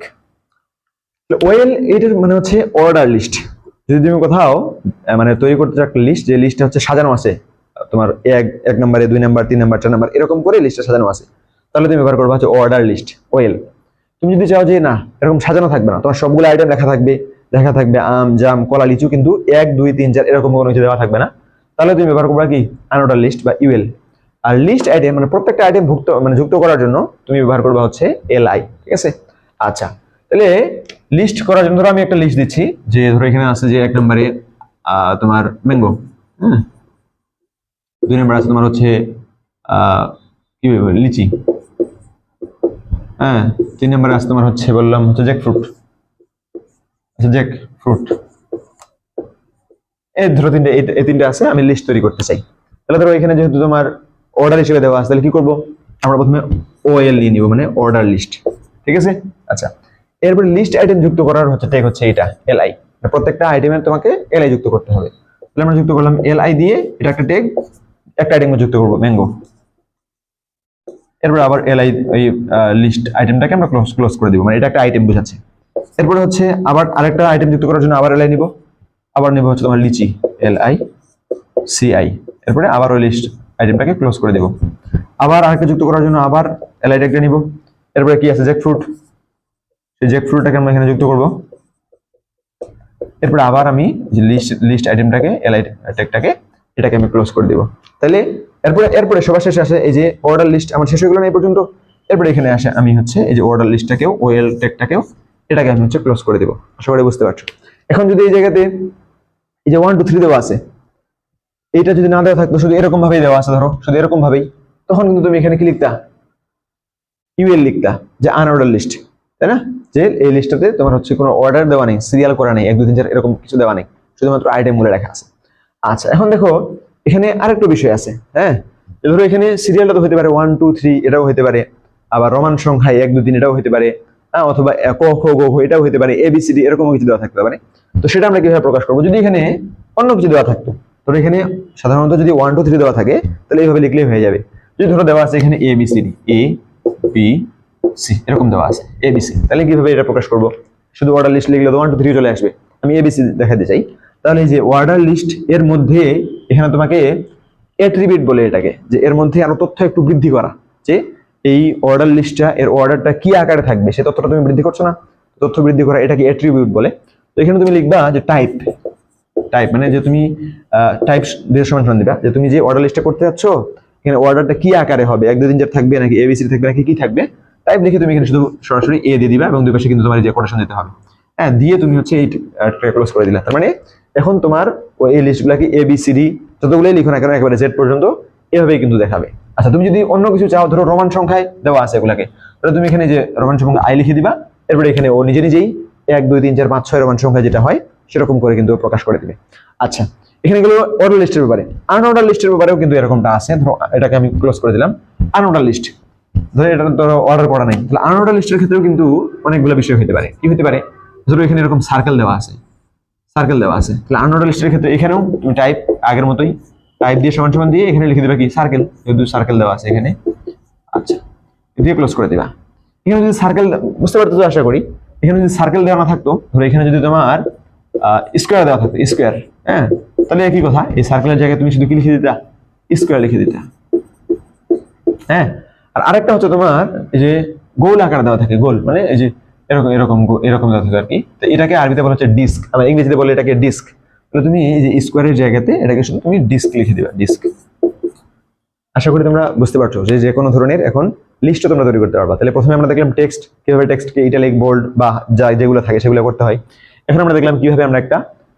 OL এটার মানে হচ্ছে অর্ডার লিস্ট। যদি তুমি কোথাও মানে তৈরি করতে চাও একটা লিস্ট, যে লিস্টটা হচ্ছে সাজানো আছে তোমার 1 নম্বরে, 2 নাম্বার, 3 নাম্বার, 4 নাম্বার, এরকম করে লিস্টটা সাজানো আছে, তাহলে তুমি ব্যবহার করবা হচ্ছে অর্ডার লিস্ট, OL। তুমি যদি চাও যে না এরকম সাজানো থাকবে না, তোমার সবগুলো আইটেম লেখা থাকবে আম, জাম, কলা, লিচু, কিন্তু 1, 2, 3, 4 এরকম কোনো কিছু দেওয়া থাকবে না, তাহলে তুমি ব্যবহার করবা কি আনঅর্ডার লিস্ট বা UL। আর লিস্ট আইটেম মানে প্রত্যেকটা আইটেম যুক্ত করার জন্য তুমি ব্যবহার করবা হচ্ছে LI। ঠিক আছে, আচ্ছা, তাহলে লিস্ট করার জন্য ধরো আমি একটা লিস্ট দিচ্ছি, যে ধরো এখানে আছে যে 1 নম্বরে তোমার ম্যাঙ্গো, হ্যাঁ, 2 নম্বর আছে তোমার হচ্ছে কি বলবো লিচি, হ্যাঁ, 3 নম্বরে আছে তোমার হচ্ছে বললাম হচ্ছে জ্যাক ফ্রুট, আচ্ছা জ্যাক ফ্রুট, এই ধরো এই তিনটে আছে, আমি লিস্ট তৈরি করতে চাই। তাহলে ধরো এখানে যেহেতু তোমার অর্ডার হিসেবে দেওয়া আছে, তাহলে কি করবো, আমরা প্রথমে ওএল নিয়ে নিব, মানে অর্ডার লিস্ট, ঠিক আছে। আচ্ছা, এরপরে লিস্ট আইটেম যুক্ত করার হচ্ছে ট্যাগ হচ্ছে এটা এলআই, প্রত্যেকটা আইটেমের তোমাকে এলআই যুক্ত করতে হবে। তাহলে আমরা যুক্ত করলাম এলআই দিয়ে, এটা একটা ট্যাগ, একটা আইটেম যুক্ত করবো ম্যাঙ্গো, এরপরে আবার এলআই এই লিস্ট আইটেমটাকে আমরা ক্লোজ করে দিব, মানে এটা একটা আইটেম বোঝাচ্ছে। এরপরে হচ্ছে আবার আরেকটা আইটেম যুক্ত করার জন্য আবার এলআই নিব, আবার নিব হচ্ছে তোমার লিচি এলআই সিআই, এরপরে আবার ওই লিস্ট আইটেমটাকে ক্লোজ করে দেব। আবার আরেকটা যুক্ত করার জন্য আবার এলআই ট্যাগটা নিব, এরপরে কি আছে জ্যাক ফ্রুট, সেই জ্যাক ফ্রুটটাকে আমরা এখানে যুক্ত করব। এরপরে আবার আমি যে লিস্ট আইটেমটাকে এলআই ট্যাগটাকে এটাকে আমি ক্লোজ করে দেব। তাহলে এরপরে সবার শেষে আসে এই যে অর্ডার লিস্ট, আমার শেষ হয়ে গেল না এই পর্যন্ত। এরপরে এখানে আসে আমি হচ্ছে এই যে অর্ডার লিস্টটাকেও ওএল ট্যাগটাকেও এটাকে আমি হচ্ছে ক্লোজ করে দেব। আশা করি বুঝতে পারছো। এখন যদি এই জায়গাতে এই যে 1 2 3 দেওয়া আছে, এইটা যদি না দেওয়া থাকতো, শুধু এরকম ভাবেই দেওয়া আছে, ধরো শুধু এরকম ভাবেই, তখন কিন্তু তুমি এখানে কি লিখতা, ইউএল লিখতা, যে আনঅর্ডার লিস্ট, তাই না, যে এই লিস্টটাতে তোমার হচ্ছে কোনো অর্ডার দেওয়া নেই, সিরিয়াল করা নেই, 1 2 3 4 এরকম কিছু দেওয়া নেই, শুধুমাত্র আইটেম গুলো লেখা আছে। আচ্ছা, এখন দেখো এখানে আরেকটা বিষয় আছে, হ্যাঁ, ধরো এখানে সিরিয়ালটা তো হতে পারে 1 2 3, এটাও হতে পারে, আবার রোমান সংখ্যায় 1 2 3 এটাও হতে পারে, অথবা ক খ গ ঘ এটাও হতে পারে, এবিসিডি এরকম কিছু দেওয়া থাকতে পারে। তো সেটা আমরা কিভাবে প্রকাশ করবো, যদি এখানে অন্য কিছু দেওয়া থাকতো, ধরো এখানে সাধারণত যদি 1 2 3 দেওয়া থাকে, তাহলে এইভাবে লিখলেই হয়ে যাবে। যদি ধরো দেওয়া আছে এখানে এবিসিডি, এ বি সি এরকম দেওয়া আছে এবিসি, তাহলে কিভাবে এটা প্রকাশ করব, শুধু অর্ডার লিস্ট লিখলে তো 1 2 3 চলে আসবে। আমি এবিসি দেখাতে চাই, তাহলে এই যে অর্ডার লিস্ট এর মধ্যে এখানে তোমাকে অ্যাট্রিবিউট বলে এটাকে, যে এর মধ্যে আরো তথ্য একটু বৃদ্ধি করা, যে এই অর্ডার লিস্টটা এর অর্ডারটা কি আকারে থাকবে সে তথ্যটা তুমি বৃদ্ধি করছো না, তথ্য বৃদ্ধি করা এটাকে অ্যাট্রিবিউট বলে। তো এখানে তুমি লিখবা যে টাইপ মানে যে তুমি টাইপ দিয়ে সমান দিবা, যে তুমি যে অর্ডার লিস্টটা করতে যাচ্ছ এখানে অর্ডারটা কি আকারে হবে, 1 2 3 4 থাকবে নাকি এবিসি থাকবে নাকি কি থাকবে, টাইপ লিখে তুমি এখানে শুধু সরাসরি এ দিয়ে দিবা, এবং দুই পাশে কিন্তু তোমার যে কোটেশন দিতে হবে, হ্যাঁ, দিয়ে তুমি হচ্ছে এই ক্লোজ করে দিলা। তার মানে এখন তোমার ওই এই লিস্টগুলোকে এবিসিডি যতগুলোই লিখো না কেন একেবারে জেড পর্যন্ত এভাবেই কিন্তু দেখাবে। আচ্ছা, তুমি যদি অন্য কিছু চাও, ধরো রোমান সংখ্যায় দেওয়া আছে এগুলাকে, তাহলে তুমি এখানে যে রোমান সংখ্যা আই লিখে দিবা, এরপরে এখানে ও নিজে নিজেই 1 2 3 4 5 6 রোমান সংখ্যা যেটা হয় সেরকম করে কিন্তু প্রকাশ করে দিবে। আচ্ছা, এখানে গেলো অর্ডার লিস্টের ব্যাপারে। আনঅর্ডার লিস্টের ব্যাপারেও কিন্তু এরকমটা আছে, ধরো এটাকে আমি ক্লোজ করে দিলাম। আনঅর্ডার লিস্ট, ধরো এটা ধরো অর্ডার করা নাই, তাহলে আনঅর্ডার লিস্টের ক্ষেত্রেও কিন্তু অনেকগুলো বিষয় হতে পারে। কি হতে পারে, ধরো এখানে এরকম সার্কেল দেওয়া আছে, তাহলে আনঅর্ডার লিস্টের ক্ষেত্রে এখানেও তুমি টাইপ আগের মতোই টাইপ দিয়ে সমান সমান দিয়ে এখানে লিখে দিবা কি সার্কেল, যেহেতু সার্কেল দেওয়া আছে এখানে। আচ্ছা, দিয়ে ক্লোজ করে দিবা। এখানে যদি সার্কেল, বুঝতে পারতো আশা করি, এখানে যদি সার্কেল দেওয়া না থাকতো, ধরো এখানে যদি তোমার স্কোয়ার দেওয়া থাকতো, স্কোয়ার, হ্যাঁ, তাহলে একই কথা, এই সার্কেলের জায়গায় তুমি শুধু কি লিখে দিতা, স্কোয়ার লিখে দিতা, হ্যাঁ। আর আরেকটা হচ্ছে তোমার এই যে গোল আকার দেওয়া থাকে, গোল মানে এই যে এরকম এরকম এরকম দেওয়া থাকে আর কি, তো এটাকে আরবিতে বলা হচ্ছে ডিস্ক, আমরা ইংরেজিতে বলে এটাকে ডিস্ক। তাহলে তুমি এই যে স্কোয়ারের জায়গাতে এটাকে শুধু তুমি ডিস্ক লিখে দিবা, ডিস্ক। আশা করি তোমরা বুঝতে পারছো যে যে কোনো ধরনের এখন লিস্টও তোমরা তৈরি করতে পারবা। তাহলে প্রথমে আমরা দেখলাম টেক্সট, কিভাবে টেক্সটকে ইটালিক, বোল্ড বা যা যেগুলো থাকে সেগুলো করতে হয়। এখন আমরা দেখলাম কিভাবে আমরা একটা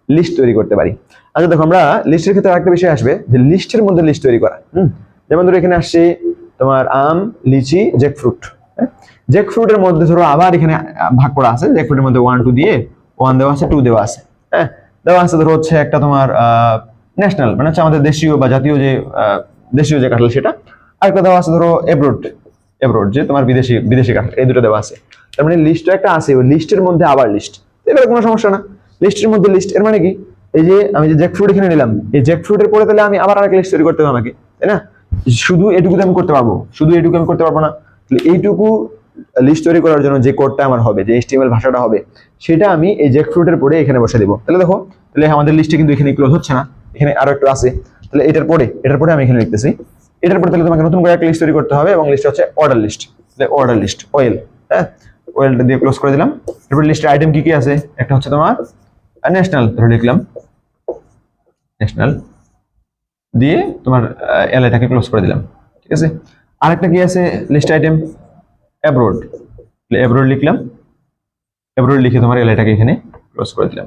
লিস্ট তৈরি করতে পারি। আচ্ছা দেখো, আমরা লিস্টের ক্ষেত্রে আরেকটা বিষয় আসবে, যে লিস্টের মধ্যে লিস্ট তৈরি করা। যেমন ধরো এখানে আসছে তোমার আম, লিচি, জ্যাকফ্রুট। জ্যাকফ্রুটের মধ্যে ধরো আবার এখানে ভাগ করা আছে, জ্যাকফ্রুটের মধ্যে 1 2 দিয়ে 1 দেওয়া আছে, 2 দেওয়া আছে, হ্যাঁ, দেওয়া আছে ধরো হচ্ছে একটা তোমার ন্যাশনাল মানে হচ্ছে আমাদের দেশীয় বা জাতীয় যে দেশীয় যে কাঁঠাল সেটা, আরেকটা দেওয়া আছে ধরো এব্রোড যে তোমার বিদেশি কাঁঠাল, এই দুটো দেওয়া আছে। তার মানে লিস্টটা একটা আছে, ওই লিস্টের মধ্যে আবার লিস্ট, এবারে কোনো সমস্যা না, লিস্টের মধ্যে লিস্ট। এর মানে কি, এই যে আমি যে জ্যাকফ্রুট এখানে নিলাম, এই জ্যাকফ্রুটের পরে তাহলে আমি আবার আরেক লিস্ট তৈরি করতে হবে আমাকে, তাই না? শুধু এটুকু আমি করতে পারবো, শুধু এটুকু আমি করতে পারবো না। তাহলে এইটুকু লিস্ট তৈরি করার জন্য যে কোডটা আমার হবে, যে HTML ভাষাটা হবে, সেটা আমি এই জ্যাকফ্রুটের পরে এখানে বসে দেবো। তাহলে দেখো, তাহলে আমাদের লিস্টে কিন্তু এখানে ক্লোজ হচ্ছে না, এখানে আরো একটু আছে। তাহলে এটার পরে আমি এখানে লিখতেছি, এটার পরে তাহলে তোমাকে নতুন করে একটা লিস্ট তৈরি করতে হবে, এবং লিস্ট হচ্ছে অর্ডার লিস্ট। তাহলে অর্ডার লিস্ট ওয়েল, হ্যাঁ, ওয়েলটা দিয়ে ক্লোজ করে দিলাম। এরপর লিস্টের আইটেম কি কি আছে, একটা হচ্ছে তোমার ন্যাশনাল, ধরে লিখলাম ন্যাশনাল, দিয়ে তোমার এলআইটাকে ক্লোজ করে দিলাম, ঠিক আছে। আরেকটা কি আছে লিস্ট আইটেম, অ্যাব্রোড লিখলাম, এরপরে লিখে তোমার এলাইটাকে এখানে ক্লোজ করে দিলাম।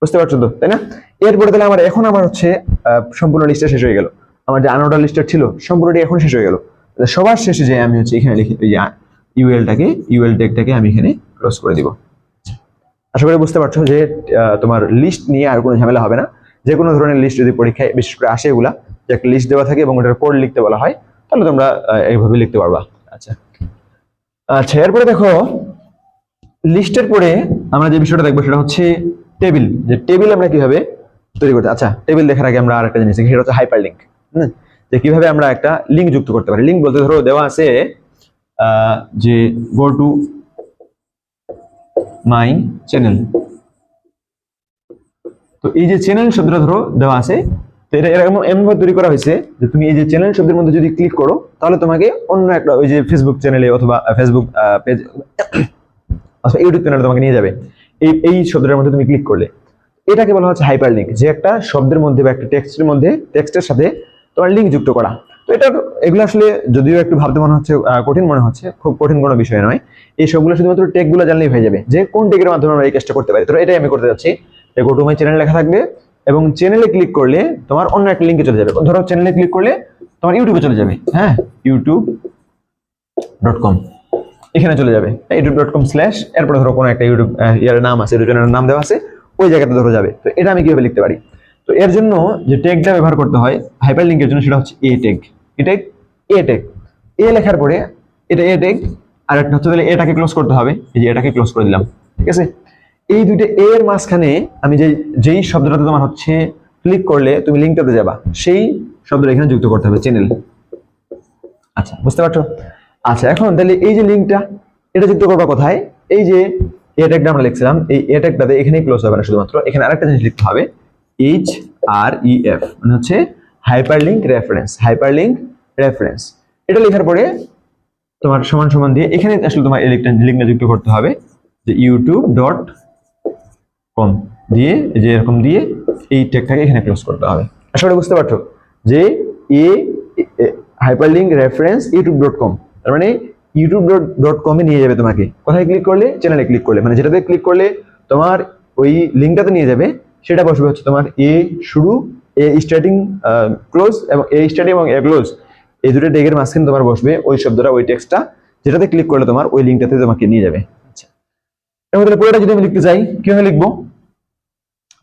বুঝতে পারছো তো, তাই না? এরপরে তাহলে এখন আমার হচ্ছে সম্পূর্ণ লিস্টটা শেষ হয়ে গেল। আমার যে আনঅর্ডার লিস্টটা ছিল সম্পূর্ণটি এখন শেষ হয়ে গেল। সবার শেষে যে আমি হচ্ছে এখানে লিখে এই যে ইউএল ট্যাগটাকে আমি এখানে ক্লোজ করে দিব। আশা করি বুঝতে পারছো যে তোমার লিস্ট নিয়ে আর কোনো ঝামেলা হবে না। যে কোনো ধরনের লিস্ট যদি পরীক্ষায় বিশেষ করে আসে এগুলা, যে একটা লিস্ট দেওয়া থাকে এবং ওটার কোড লিখতে বলা হয়, তাহলে তোমরা এইভাবে লিখতে পারবা। আচ্ছা আচ্ছা, এরপরে দেখো লিস্টের পরে আমরা যে বিষয়টা দেখবো সেটা হচ্ছে টেবিল। যে টেবিল আমরা কিভাবে তৈরি করতে। আচ্ছা, টেবিল দেখার আগে আমরা আরেকটা জিনিস দেখি, সেটা হচ্ছে হাইপার লিঙ্ক। যে কিভাবে আমরা একটা লিঙ্ক যুক্ত করতে পারি। লিঙ্ক বলতে ধরো দেওয়া আছে যে গো টু মাই চ্যানেল। তো এই যে চ্যানেল শব্দটা ধরো দেওয়া আছে, তো এটা এমনভাবে তৈরি করা হয়েছে যে তুমি এই যে চ্যানেল শব্দের মধ্যে যদি ক্লিক করো তাহলে তোমাকে অন্য একটা ওই যে ফেসবুক চ্যানেলে অথবা ফেসবুক পেজ অথবা ইউটিউব চ্যানেলে তোমাকে নিয়ে যাবে এই শব্দটার মধ্যে তুমি ক্লিক করলে। এটাকে বলা হচ্ছে হাইপার লিঙ্ক, যে একটা শব্দের মধ্যে বা একটা টেক্সটের সাথে তোমার লিঙ্ক যুক্ত করা। তো এটা এগুলো আসলে যদিও একটু ভাবতে মনে হচ্ছে কঠিন মনে হচ্ছে, খুব কঠিন কোনো বিষয় নয়। এই সবগুলো শুধুমাত্র টেকগুলো জানলেই হয়ে যাবে যে কোন টেকের মাধ্যমে আমরা এই কাজটা করতে পারি। তো এটাই আমি করতে যাচ্ছি। গো টু মাই চ্যানেল লেখা থাকবে এবং চ্যানেলে ক্লিক করলে তোমার অন্য একটা লিঙ্কে চলে যাবে। ধরো চ্যানেলে ক্লিক করলে তোমার ইউটিউবে চলে যাবে, হ্যাঁ, youtube.com এখানে চলে যাবে, youtube.com/ এরপরে ধরো কোনো একটা ইউটিউব নাম আছে, ইউটিউব চ্যানেলের নাম দেওয়া আছে, ওই জায়গাতে ধরো যাবে। তো এটা আমি কিভাবে লিখতে পারি? তো এর জন্য যে ট্যাগটা ব্যবহার করতে হয় হাইপার লিঙ্কের জন্য সেটা হচ্ছে এ ট্যাগ। এ লেখার পরে এটা এ ট্যাগ, আর একটা হচ্ছে তাহলে এটাকে ক্লোজ করতে হবে। এই যে এটাকে ক্লোজ করে দিলাম, ঠিক আছে? এই দুইটা এর মাঝখানে আমি যেই শব্দটাতে তোমার হচ্ছে ক্লিক করলে তুমি লিঙ্কটাতে যাবা, সেই শব্দটা এখানে যুক্ত করতে হবে, চ্যানেল। আচ্ছা, বুঝতে পারছো? আচ্ছা, এখন তাহলে এই যে লিঙ্কটা এটা যুক্ত করবা কোথায়? এই যে এ ট্যাগটা আমরা লিখছিলাম, এই এ ট্যাগটাতে এখানেই ক্লোজ হবে না, শুধুমাত্র এখানে আরেকটা জিনিস লিখতে হবে, HREF, মানে হচ্ছে হাইপারলিংক রেফারেন্স। এটা লেখার পরে তোমার সমান সমান দিয়ে এখানে আসলে তোমার এই লিঙ্কটা যুক্ত করতে হবে, যে youtube.com দিয়ে যে এরকম দিয়ে এই ট্যাগটাকে এখানে ক্লোজ করতে হবে। আসলে বুঝতে পারছো যে হাইপারলিংক রেফারেন্স youtube.com, তার মানে youtube.com এ নিয়ে যাবে তোমাকে। কোথায় ক্লিক করলে? চ্যানেলে ক্লিক করলে, মানে যেটাতে ক্লিক করলে তোমার ওই লিঙ্কটাতে নিয়ে যাবে, সেটা বসবে হচ্ছে তোমার এ শুরু, এ স্টার্টিং ক্লোজ, এবং এ স্টার্টিং এবং এ ক্লোজ, এই দুটো ট্যাগের মাঝখানে তোমার বসবে ওই শব্দটা, ওই টেক্সটটা, যেটাতে ক্লিক করলে তোমার ওই লিঙ্কটাতে তোমাকে নিয়ে যাবে। আচ্ছা, এবার তাহলে পুরোটা যদি আমি লিখতে চাই কিভাবে লিখবো?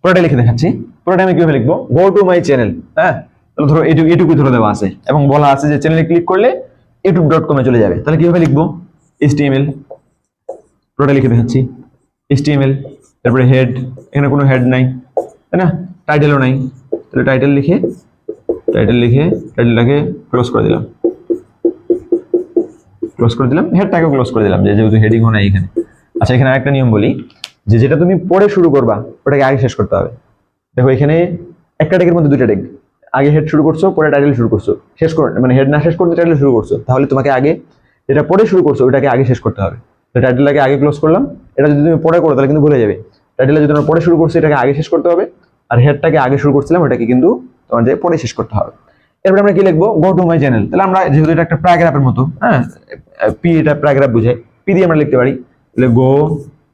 পুরোটা লিখে দেখাচ্ছি। পুরোটা আমি কিভাবে লিখবো? গো টু মাই চ্যানেল, হ্যাঁ, তাহলে ধরো এটুকু ধরে দেওয়া আছে এবং বলা আছে যে চ্যানেলে ক্লিক করলে youtube.com এ চলে যাবে। তাহলে কিভাবে লিখবো? HTML, পুরোটা লিখে দেখাচ্ছি। HTML, তারপরে হেড, এখানে কোনো হেড নাই, তাই না? টাইটেলও নাই, তাহলে টাইটেলটাকে ক্লোজ করে দিলাম, হেডটাকে ক্লোজ করে দিলাম, যেহেতু হেডিংও নাই এখানে। আচ্ছা, এখানে আরেকটা নিয়ম বলি, যে যেটা তুমি পড়ে শুরু করবা ওটাকে আগে শেষ করতে হবে। দেখো এখানে একটা ট্যাগের মধ্যে দুইটা ট্যাগ, আগে হেড শুরু করছো, পরে টাইটেল শুরু করছো, শেষ করে মানে হেড না শেষ করতে টাইটেল শুরু করছো, তাহলে তোমাকে আগে যেটা পড়ে শুরু করছো ওটাকে আগে শেষ করতে হবে। তো টাইটেলটাকে আগে ক্লোজ করলাম, এটা যদি তুমি পরে করো তাহলে কিন্তু ভুলে যাবে। টাইটেলটা যদি আমরা পড়ে শুরু করছি এটাকে আগে শেষ করতে হবে, আর হেডটাকে আগে শুরু করছিলাম ওটাকে কিন্তু তোমার যে পড়ে শেষ করতে হবে। এরপরে আমরা কি লিখবো? Go to my channel. তাহলে আমরা যেহেতু এটা একটা প্যারাগ্রাফের মতো, হ্যাঁ, পি এটা প্যারাগ্রাফ বোঝায়, পি দিয়ে আমরা লিখতে পারি। তাহলে গো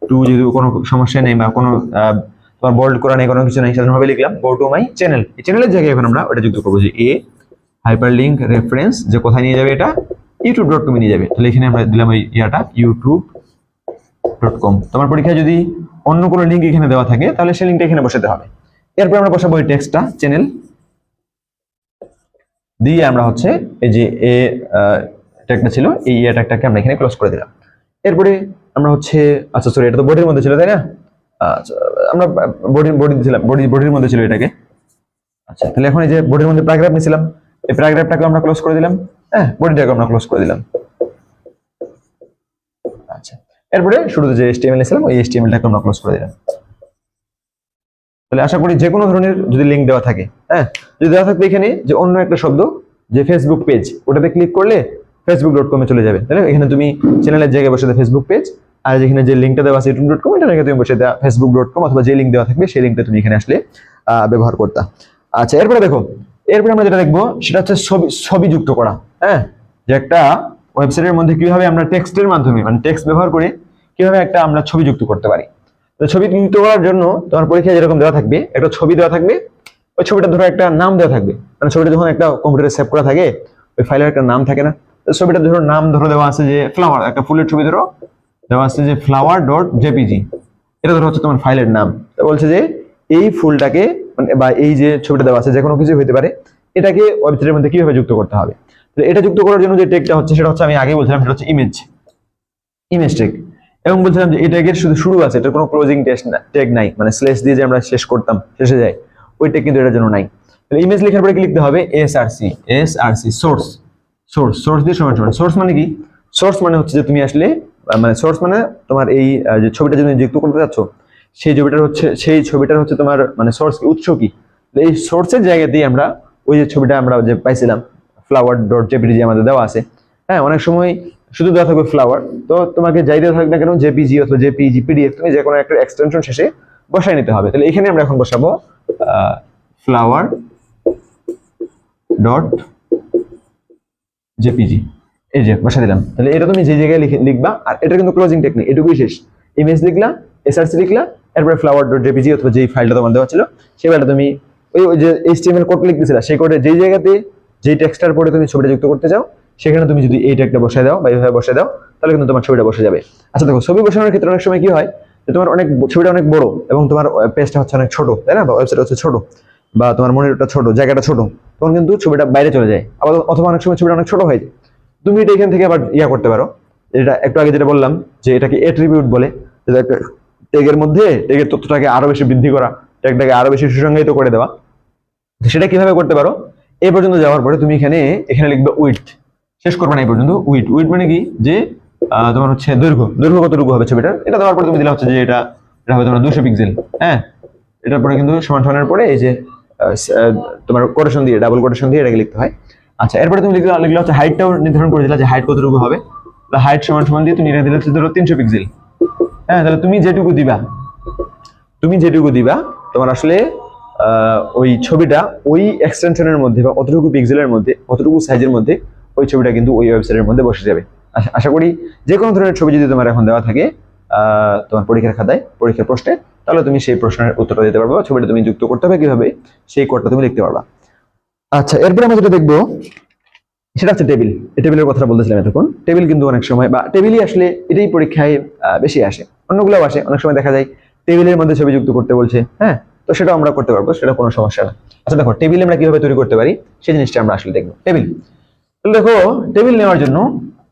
টু, যেহেতু কোনো সমস্যা নেই বা কোনো তোমার বোল্ড করা নেই, কোনো কিছু নেই, সাধারণভাবে লিখলাম গো টু মাই চ্যানেল। এই চ্যানেলের জায়গায় এখন আমরা ওটা যুক্ত করবো, যে এ হাইপারলিংক রেফারেন্স, যে কোথায় নিয়ে যাবে? এটা youtube.com এ নিয়ে যাবে। তাহলে এখানে আমরা দিলাম ওই ইয়াটা youtube.com। তোমার পরীক্ষায় যদি অন্য কোনো লিঙ্ক এখানে দেওয়া থাকে তাহলে সেই লিঙ্কটা এখানে বসাতে হবে। এরপর আমরা বসাবো এই টেক্সটটা, চ্যানেল দিয়ে আমরা হচ্ছে এই যে এ ট্যাগটা ছিল, এই ট্যাগটাকে আমরা এখানে ক্লোজ করে দিলাম। এরপরে আমরা হচ্ছে, আচ্ছা সরি, এটা তো বডির মধ্যে ছিল, তাই না? আচ্ছা, আমরা বডির মধ্যে ছিল এটাকে। আচ্ছা, তাহলে এখন এই যে বডির মধ্যে প্যারাগ্রাফ নিয়েছিলাম, এই প্যারাগ্রাফটাকে আমরা ক্লোজ করে দিলাম, হ্যাঁ, বডিটাকে আমরা ক্লোজ করে দিলাম। আচ্ছা, এরপরে শুরুতে যে HTML নিয়েছিলাম ওই HTML-টাকে আমরা ক্লোজ করে দিলাম। তাহলে আশা করি যে কোনো ধরনের যদি লিঙ্ক দেওয়া থাকে, হ্যাঁ, যদি দেওয়া থাকবে এখানে যে অন্য একটা শব্দ, যে ফেসবুক পেজ, ওটাতে ক্লিক করলে facebook.com এ চলে যাবে। তাহলে এখানে তুমি চ্যানেলের জায়গায় বসে দাও ফেসবুক পেজ, আর যেখানে যে লিঙ্কটা দেওয়া আছে youtube.com, এটা জায়গায় তুমি বসে দাও facebook.com, অথবা যে লিঙ্ক দেওয়া থাকবে সেই লিঙ্কটা তুমি এখানে আসলে ব্যবহার করতা। আচ্ছা, এরপরে দেখো, এরপরে আমরা যেটা দেখবো সেটা হচ্ছে ছবি যুক্ত করা, হ্যাঁ, যে একটা ওয়েবসাইটের মধ্যে কিভাবে আমরা টেক্সটের মাধ্যমে, মানে টেক্সট ব্যবহার করে কিভাবে একটা আমরা ছবি যুক্ত করতে পারি। তো ছবি যুক্ত করার জন্য তোমার পরীক্ষায় যেরকম দেওয়া থাকবে, একটা ছবি দেওয়া থাকবে, ওই ছবিটা ধরো একটা নাম দেওয়া থাকবে, মানে ছবিটা যখন একটা কম্পিউটারে সেভ করা থাকে ওই ফাইলের একটা নাম থাকে না, তো ছবিটা ধরো নাম ধরো দেওয়া আছে যে ফ্লাওয়ার, একটা ফুলের ছবি ধরো দেওয়া আছে যে flower.jpg, এটা ধরো হচ্ছে তোমার ফাইলের নাম। তো বলছে যে এই ফুলটাকে মানে বা এই যে ছবিটা দেওয়া আছে যে কোনো কিছু হতে পারে, এটাকে ওয়েবসাইটের মধ্যে কিভাবে যুক্ত করতে হবে। তো এটা যুক্ত করার জন্য যে টেগটা হচ্ছে সেটা হচ্ছে আমি আগে বলছিলাম, সেটা হচ্ছে ইমেজ টেগ। এবং বলছিলাম যে এই ট্যাগের শুধু শুরু আছে, এটার কোনো ক্লোজিং ট্যাগ নাই, মানে স্ল্যাশ দিয়ে যে আমরা শেষ করতাম শেষে যায় ওই ট্যাগ কিন্তু এটার জন্য নাই। তাহলে ইমেজ লেখার পরে কি লিখতে হবে, এসআরসি সোর্স দিয়ে সমান সমান। সোর্স মানে কি, সোর্স মানে হচ্ছে যে তুমি আসলে মানে সোর্স মানে তোমার এই যে ছবিটা যদি যুক্ত করতে যাচ্ছ সেই ছবিটার হচ্ছে তোমার মানে সোর্স কি, উৎস কি। এই সোর্সের জায়গা দিয়ে আমরা ওই যে ছবিটা আমরা যে পাইছিলাম flower.jpg আমাদের দেওয়া আছে, হ্যাঁ অনেক সময় শুধু দেওয়া থাকবে ফ্লাওয়ার, তো তোমাকে যাই দেওয়া থাকবে না কেন জেপিজি অথবা জেপিজি পিডিএফ তুমি যে কোনো একটা এক্সটেনশন শেষে বসাই নিতে হবে। তাহলে এখানে আমরা এখন বসাবো flower.jpg, এই যে বসা দিলাম। তাহলে এটা তুমি যে জায়গায় লিখবা, আর এটা কিন্তু ক্লোজিং টেকনিক, এটুকুই শেষ। ইমেজ লিখলা, এসআরসি লিখলা, এরপরে flower.jpg অথবা যেই ফাইলটা তোমার দেওয়া ছিল সেই ফাইলটা তুমি ওই যে এইচটিএমএল কোড লিখতেছিলা সেই কোডে যেই জায়গাতে যেই টেক্সটার পরে তুমি ছবিটা যুক্ত করতে চাও সেখানে তুমি যদি এই ট্যাগটা বসায় দাও বা এইভাবে বসায় দাও তাহলে কিন্তু তোমার ছবিটা বসে যাবে। আচ্ছা দেখো, ছবি বসানোর ক্ষেত্রে অনেক সময় কি হয় যে তোমার ছবিটা অনেক বড় এবং তোমার পেজটা হচ্ছে অনেক ছোট, তাই না, বা ওয়েবসাইট হচ্ছে ছোট, বা তোমার মনিটরটা ছোট, জায়গাটা ছোট, তখন কিন্তু ছবিটা বাইরে চলে যায়। আবার অথবা অনেক সময় ছবিটা অনেক ছোট হয়ে যায়। তুমি এটা এখান থেকে আবার করতে পারো, এটা একটু আগে যেটা বললাম যে এটাকে অ্যাট্রিবিউট বলে, যেটা একটা ট্যাগের মধ্যে ট্যাগের তথ্যটাকে আরো বেশি বৃদ্ধি করা, ট্যাগটাকে আরো বেশি সুসংজ্ঞায়িত করে দেওয়া। সেটা কিভাবে করতে পারো, এই পর্যন্ত যাওয়ার পরে তুমি এখানে লিখবে উইডথ, শেষ করবে না এই পর্যন্ত। উইডথ মানে কি, যে তোমার হচ্ছে দৈর্ঘ্য কতটুকু হবে ছবিটার, এটা দেওয়ার পরে তুমি দিলা হচ্ছে যে এটা হবে তোমার 200 পিক্সেল। হ্যাঁ, এটার পরে কিন্তু সমান সমানের পরে এই যে তোমার কোটেশন দিয়ে, ডাবল কোটেশন দিয়ে এটাকে লিখতে হয়। আচ্ছা, এরপরে তুমি লিখলা হচ্ছে হাইটটাও নির্ধারণ করে দিলা যে হাইট কতটুকু হবে, হাইট সমান সমান দিয়ে তুমি এটা দিলে হচ্ছে ধরো 300 পিক্সেল। হ্যাঁ, তাহলে তুমি যেটুকু দিবা তোমার আসলে ওই ছবিটা ওই এক্সটেনশনের মধ্যে বা অতটুকু পিক্সেলের মধ্যে, অতটুকু সাইজের মধ্যে ওই ছবিটা কিন্তু ওই ওয়েবসাইটের মধ্যে বসে যাবে। আশা করি যে কোনো ধরনের ছবি যদি তোমার এখন দেওয়া থাকে তোমার পরীক্ষার খাতায়, পরীক্ষার প্রশ্নে, তাহলে তুমি সেই প্রশ্নের উত্তরটা দিতে পারবে, ছবিটা তুমি যুক্ত করতে হবে কিভাবে সেই কোডটা তুমি লিখতে পারবা। আচ্ছা, এরপরে আমরা যেটা দেখবো সেটা হচ্ছে টেবিল। এই টেবিলের কথা বলতেছিলাম এতক্ষণ। টেবিল কিন্তু অনেক সময় বা টেবিলই আসলে এটাই পরীক্ষায় বেশি আসে, অন্যগুলোও আসে, অনেক সময় দেখা যায় টেবিলের মধ্যে ছবি যুক্ত করতে বলছে। হ্যাঁ, তো সেটাও আমরা করতে পারবো, সেটা কোনো সমস্যা না। আচ্ছা দেখো, টেবিল আমরা কিভাবে তৈরি করতে পারি সেই জিনিসটা আমরা আসলে দেখবো। তাহলে দেখো, টেবিল নেওয়ার জন্য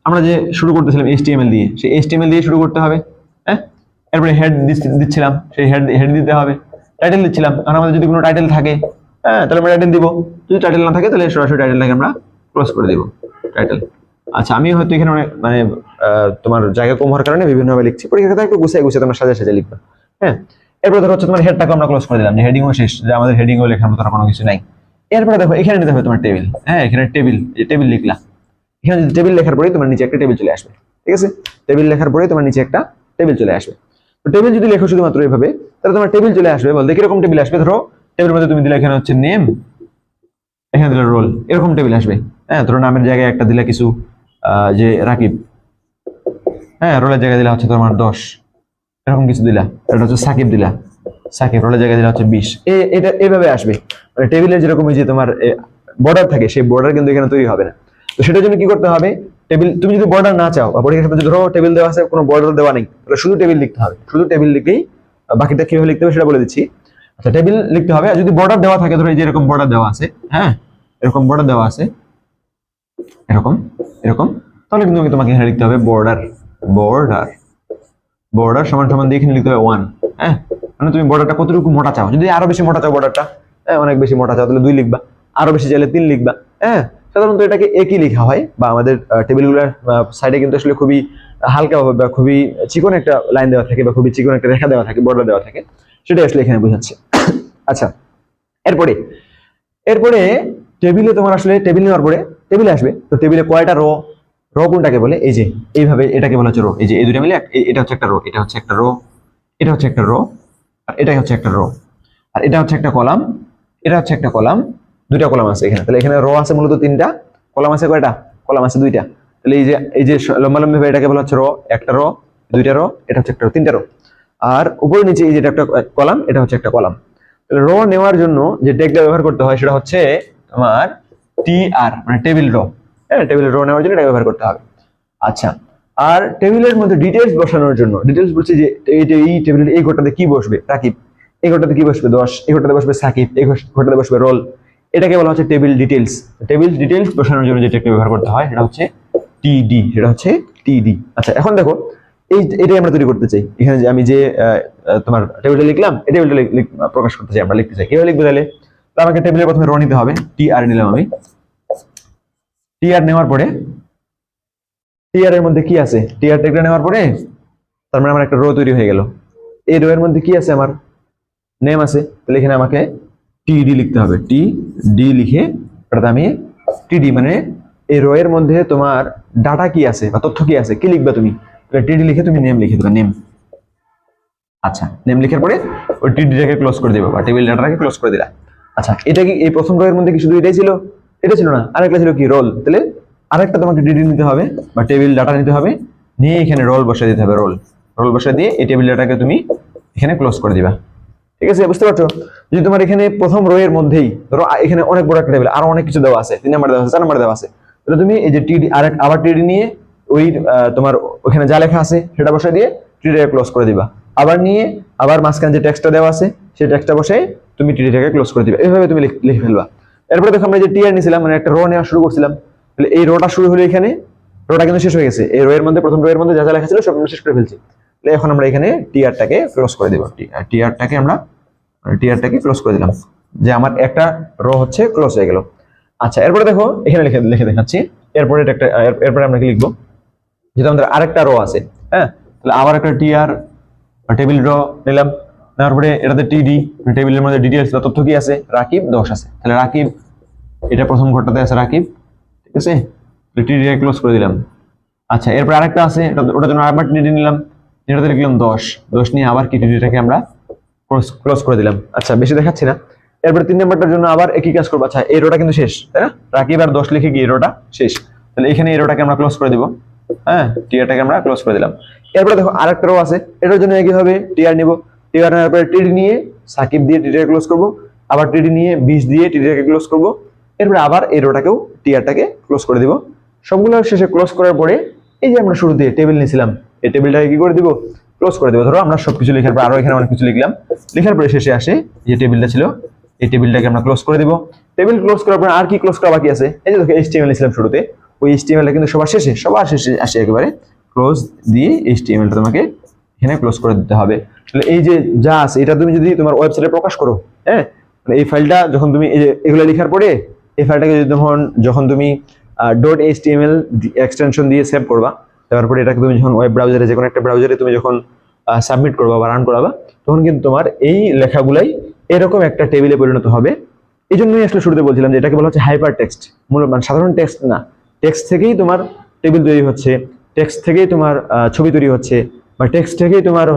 আমরা যে শুরু করতেছিলাম এইচটিএমএল দিয়ে, সেই এইচটিএমএল দিয়ে শুরু করতে হবে। হ্যাঁ, এরপরে হেড দিচ্ছিলাম, সেই হেড দিতে হবে। টাইটেল দিচ্ছিলাম, কারণ আমাদের যদি কোনো টাইটেল থাকে, হ্যাঁ তাহলে আমরা টাইটেল দিব, যদি টাইটেল না থাকে তাহলে সরাসরি টাইটেলটাকে আমরা ক্লোজ করে দিব, টাইটেল। আচ্ছা, আমি হয়তো এখানে অনেক মানে তোমার জায়গা কম হওয়ার কারণে বিভিন্নভাবে লিখছি, পরীক্ষার খাতায় একটু গুছিয়ে তোমরা সাজে লিখবা। হ্যাঁ, এরপরে ধরো হচ্ছে তোমার হেডটাকে আমরা ক্লোজ করে দিলাম, যে হেডিংও শেষ, যে আমাদের হেডিংও লেখার মতো কোনো কিছু নাই। এরপরে দেখো এখানে নিতে হবে তোমার টেবিল। হ্যাঁ, এখানে টেবিল লিখলা, এখানে টেবিল লেখার পরেই তোমার নিচে একটা টেবিল চলে আসবে। ঠিক আছে, টেবিল লেখার পরেই তোমার নিচে একটা টেবিল চলে আসবে। তো টেবিল যদি লেখো শুধুমাত্র এইভাবে, তাহলে তোমার টেবিল চলে আসবে। বলতে কিরকম টেবিল আসবে, ধরো টেবিলের মধ্যে তুমি দিলে এখানে হচ্ছে নেম, এখানে দিলে রোল, এরকম টেবিল আসবে। হ্যাঁ, ধরো নামের জায়গায় একটা দিলে কিছু যে রাকিব, হ্যাঁ রোলের জায়গায় দিলা হচ্ছে তোমার 10, এরকম কিছু দিলা। এটা হচ্ছে সাকিব দিলা, সাকিব রোলের জায়গায় দিলা হচ্ছে 20। এটা এইভাবে আসবে, মানে টেবিলের যেরকম যে তোমার বর্ডার থাকে সেই বর্ডার কিন্তু এখানে তৈরি হবে না। তো সেটার জন্য কি করতে হবে, টেবিল তুমি যদি বর্ডার না চাও বা পরীক্ষার ক্ষেত্রে ধরো টেবিল দেওয়া আছে কোনো বর্ডার দেওয়া নেই, তাহলে শুধু টেবিল লিখতে হবে। শুধু টেবিল লিখেই বাকিটা কিভাবে লিখতে হবে সেটা বলে দিচ্ছি। আচ্ছা, টেবিল লিখতে হবে। আর যদি বর্ডার দেওয়া থাকে, ধরো এই যে এরকম বর্ডার দেওয়া আছে, হ্যাঁ এরকম বর্ডার দেওয়া আছে, এরকম এরকম, তাহলে কিন্তু তোমাকে এখানে লিখতে হবে বর্ডার সমান সমান দিয়ে এখানে লিখতে হবে 1। হ্যাঁ, মানে তুমি বর্ডারটা কতটুকু মোটা চাও, যদি আরো বেশি মোটা চাও বর্ডারটা, হ্যাঁ অনেক বেশি মোটা চাও তাহলে 2 লিখবা, আরো বেশি চাইলে 3 লিখবা। হ্যাঁ, সাধারণত এটাকে একই লেখা হয়, বা আমাদের টেবিলগুলোর সাইডে কিন্তু আসলে খুবই হালকা ভাবে বা খুবই চিকন একটা লাইন দেওয়া থাকে বা খুবই চিকন একটা রেখা দেওয়া থাকে, বর্ডার দেওয়া থাকে, সেটাই আসলে এখানে বোঝাচ্ছে। আচ্ছা, এরপরে টেবিলে তোমার আসলে টেবিল নেওয়ার পরে টেবিলে আসবে। তো টেবিলে কয়টা রো কোনটাকে বলে, এই যে এইভাবে এটাকে বলা হচ্ছে রো। এই যে এই দুটো মিলে এটা হচ্ছে একটা রো, এটা হচ্ছে একটা রো, এটা হচ্ছে একটা রো, আর এটা হচ্ছে একটা রো, আর এটা হচ্ছে একটা কলাম, এটা হচ্ছে একটা কলাম। 2টা কলাম আছে এখানে। তাহলে এখানে রো আছে মূলত 3টা, কলাম আছে কয়টা, কলাম আছে 2টা। তাহলে এই যে লম্বা লম্বি এটাকে বলা হচ্ছে রো, একটা রো, দুইটা রো, এটা হচ্ছে একটা রো, তিনটা রো। আর উপরে নিচে এই যেটা একটা কলাম, এটা হচ্ছে একটা কলাম। তাহলে রো নেওয়ার জন্য যে ট্যাগটা ব্যবহার করতে হয় সেটা হচ্ছে তোমার টিআর, মানে টেবিল রো। হ্যাঁ, টেবিল রো নেওয়ার জন্য এটা ব্যবহার করতে হবে। আচ্ছা, আর টেবিলের মধ্যে ডিটেলস বসানোর জন্য, ডিটেলস বলছি যে এই টেবিলের এই ঘরটাতে কি বসবে, রাকিব। এই ঘরটাতে কি বসবে, 10। এই ঘরটাতে বসবে সাকিব। এই ঘরটাতে বসবে রোল। এটাকে বলা হচ্ছে টেবিল ডিটেলস। টেবিল ডিটেলস বসানোর জন্য যেটা ব্যবহার করতে হয় সেটা হচ্ছে টিডি, সেটা হচ্ছে টিডি। আচ্ছা, এখন দেখো এটাই আমরা তৈরি করতে চাই। এখানে যে আমি যে তোমার টেবিলটা লিখলাম, এই টেবিলটা প্রকাশ করতে চাই, আমরা লিখতে চাই। কিভাবে লিখবো তাহলে? তো আমাকে টেবিলের প্রথমে রো নিতে হবে, টিআর নিলাম আমি। টিআর নেওয়ার পরে টিআর এর মধ্যে কি আছে, টিআর ট্যাগটা নেওয়ার পরে তার মানে আমার একটা রো তৈরি হয়ে গেল। এই রো এর মধ্যে কি আছে, আমার নেম আছে। তাহলে এখানে আমাকে টিডি লিখতে হবে। টিডি লিখে ওটাতে আমি টিডি মানে এই রো এর মধ্যে তোমার ডাটা কি আছে বা তথ্য কি আছে, কি লিখবে তুমি? তাহলে টিডি লিখে তুমি নেম লিখে দেবে, নেম। আচ্ছা, নেম লিখার পরে ওই টিডিটাকে ক্লোজ করে দেবে বা টেবিল ডাটাটাকে ক্লোজ করে দিলা। আচ্ছা, এটা কি এই প্রথম রো এর মধ্যে কি শুধু এটাই ছিল? এটা ছিল না, আরেকটা ছিল কি, রোল। তাহলে আরেকটা তোমাকে টিডি নিতে হবে বা টেবিল ডাটা নিতে হবে, নিয়ে এখানে রোল বসিয়ে দিতে হবে। রোল বসিয়ে দিয়ে এই টেবিল ডাটাকে তুমি এখানে ক্লোজ করে দিবা। ঠিক আছে, বুঝতে পারছো? যদি তোমার এখানে প্রথম রো এর মধ্যেই ধরো এখানে অনেক বড় একটা টেবিল, আরো অনেক কিছু দেওয়া আছে, 3 নাম্বার দেওয়া আছে, 4 নাম্বার দেওয়া আছে, তাহলে তুমি এই যে টিডি আবার টিডি নিয়ে ওই তোমার ওখানে যা লেখা আছে সেটা বসিয়ে দিয়ে টিডিটাকে ক্লোজ করে দিবা। আবার নিয়ে আবার মাঝখানে যে টেক্সটটা দেওয়া আছে সেই টেক্সটটা বসে তুমি টিডিটাকে ক্লোজ করে দিবা। এইভাবে তুমি লিখে ফেলবা। এরপরে দেখো আমরা যে টিআর নিয়েছিলাম, মানে একটা রো নেওয়া শুরু করছিলাম, তাহলে এই রোটা শুরু হলো এখানে, রোটা কিন্তু শেষ হয়ে গেছে। এই রো এর মধ্যে প্রথম রো এর মধ্যে যা যা লেখা ছিল সব আমরা শেষ করে ফেলছি। তাহলে এখন আমরা এখানে টিআরটাকে ক্লোজ করে দেব। টিআরটাকে আমরা ক্লোজ করে দিলাম, যে আমার একটা রো হচ্ছে ক্লোজ হয়ে গেল। আচ্ছা, এরপরে দেখো এখানে লিখে দেখাচ্ছি। এরপরে এরপরে আমরা কি লিখবো, যেহেতু আমাদের আরেকটা রো আছে, হ্যাঁ, তাহলে আবার একটা টিআর টেবিল রো নিলাম। তারপরে এটাতে টিডি, টেবিলের মধ্যে ডিটেইলস তথ্য কি আছে, রাকিব 10 আছে। তাহলে রাকিব, এটা প্রথম ঘরটাতে আছে রাকিব, ঠিক আছে, টিডিটাকে ক্লোজ করে দিলাম। আচ্ছা, এরপর আরেকটা আছে, ওটার জন্য আবার টিডি নিলাম, এটাতে লিখলাম 10 নিয়ে আবার কি টিডিটাকে আমরা ক্লোজ করে দিলাম। আচ্ছা, বেশি দেখাচ্ছি না। এরপরে 3 নাম্বারটার জন্য আবার একই কাজ করবো। আচ্ছা, এই রোটা কিন্তু শেষ, তাই না? রাকিব আর 10 লিখে কি এই রোটা শেষ। তাহলে এখানে এই রোটাকে আমরা ক্লোজ করে দিব। হ্যাঁ, টিআরটাকে আমরা ক্লোজ করে দিলাম। এরপরে দেখো আরেকটা রো আছে, এটার জন্য একই ভাবে টিআর নিব। টিআর নেওয়ার পরে টিডি নিয়ে সাকিব দিয়ে টিডিটাকে ক্লোজ করব, আবার টিডি নিয়ে 20 দিয়ে টিডিটাকে ক্লোজ করব। এরপরে আবার এই রোটাকেও টিআরটাকে ক্লোজ করে দিব। সবগুলো শেষে ক্লোজ করার পরে এই যে আমরা শুরুতে টেবিল নিয়েছিলাম, এই টেবিলটাকে কি করে দিব, ক্লোজ করে দেবো। ধরো আমরা সবকিছু লেখার পর আরো এখানে অনেক কিছু লিখলাম, লেখার পরে শেষে আসে যে টেবিলটা ছিল, এই টেবিলটাকে আমরা ক্লোজ করে দিব। টেবিল ক্লোজ করার পর আর কি ক্লোজ করা বাকি আছে, এই যে দেখো এইচটিএমএল নিয়েছিলাম শুরুতে, ওই এইচটিএমএলটা কিন্তু সবার শেষে আসে একেবারে ক্লোজ দিয়ে এইচটিএমএলটা তোমাকে এখানে ক্লোজ করে দিতে হবে। তাহলে এই যে যা আছে এটা তুমি যদি তোমার ওয়েবসাইটে প্রকাশ করো, হ্যাঁ, মানে এই ফাইলটা যখন তুমি এই যে এগুলো লেখার পরে এই ফাইলটাকে যখন তুমি .html এক্সটেনশন দিয়ে সেভ করবা, তারপরে এটাকে তুমি যখন ওয়েব ব্রাউজারে, যে কোনো একটা ব্রাউজারে তুমি যখন সাবমিট করবা বা রান করাবা, তখন কিন্তু তোমার এই লেখাগুলাই এরকম একটা টেবিলে পরিণত হবে। এই জন্যই আসলে শুরুতে বলছিলাম যে এটাকে বলা হচ্ছে হাইপার টেক্সট। মানে সাধারণ টেক্সট না, টেক্সট থেকেই তোমার টেবিল তৈরি হচ্ছে, টেক্সট থেকেই তোমার ছবি তৈরি হচ্ছে, বা টেক্সট থেকেই তোমার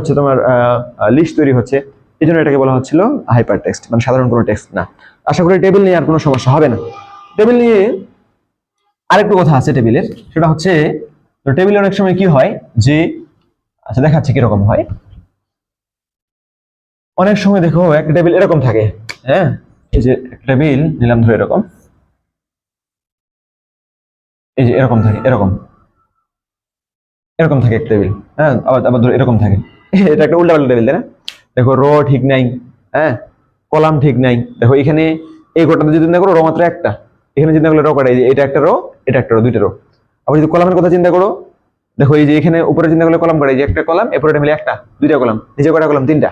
লিস্ট তৈরি হচ্ছে। এই জন্য এটাকে বলা হচ্ছিল হাইপার টেক্সট, মানে সাধারণ কোনো টেক্সট না। আশা করি টেবিল নিয়ে আর কোনো সমস্যা হবে না। টেবিল নিয়ে আরেকটু কথা আছে টেবিলের, সেটা হচ্ছে টেবিলে অনেক সময় কি হয় যে, আচ্ছা দেখাচ্ছি কিরকম হয়। অনেক সময় দেখো একটা টেবিল এরকম থাকে, হ্যাঁ, এই যে একটা টেবিল নিলাম ধরে এরকম, এই যে এরকম থাকে, এরকম থাকে একটা টেবিল, হ্যাঁ, আবার ধরো এরকম থাকে। এটা একটা উল্টাপাল্টা টেবিল, তাই না? দেখো রো ঠিক নাই, হ্যাঁ, কলাম ঠিক নাই। দেখো এখানে এই ঘরটাতে যদি চিন্তা করো রো মাত্র একটা, এখানে চিন্তা করলে রো কটা, এই যে এটা একটা রো, এটা একটা রো, দুইটা রো। আবার যদি কলামের কথা চিন্তা করো, দেখো এই যে এখানে উপরে চিন্তা করলে কলাম কটা, এই যে একটা কলাম, এরপরে এটা মিলে একটা, দুইটা কলাম, নিচে কটা কলাম, তিনটা।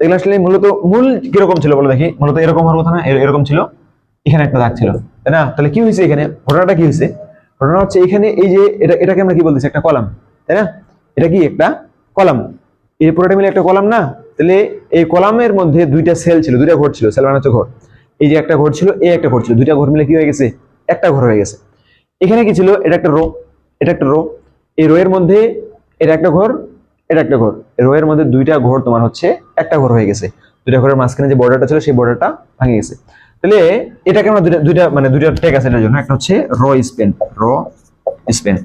এগুলো আসলে মূলত মূল কিরকম ছিল বলো দেখি, মূলত এরকম হওয়ার কথা না, এরকম ছিল, এখানে একটা দাগ ছিল, তাই না? তাহলে কি হয়েছে এখানে, ঘটনাটা কি হয়েছে? ঘটনা হচ্ছে এখানে এই যে এটাকে আমরা কি বলতেছি, একটা কলাম, তাই না? এটা কি একটা কলাম, এই পুরোটা মিলে একটা কলাম না? তাহলে এই কলামের মধ্যে দুইটা সেল ছিল, দুইটা ঘর ছিল, সেল মানে হচ্ছে ঘর। এই যে একটা ঘর ছিল, এই একটা ঘর ছিল, দুইটা ঘর মিলে কি হয়ে গেছে, একটা ঘর হয়ে গেছে। এখানে কি ছিল, এটা একটা রো, এটা একটা রো, এই রো এর মধ্যে এটা একটা ঘর, এটা একটা ঘর, রো এর মধ্যে দুইটা ঘর তোমার হচ্ছে একটা ঘর হয়ে গেছে। দুইটা ঘরের মাঝখানে যে বর্ডারটা ছিল সেই বর্ডারটা ভেঙে গেছে। তাহলে এটাকে আমরা দুইটা ট্যাগ আছে এটার জন্য। একটা হচ্ছে রো স্পেন, রো স্পেন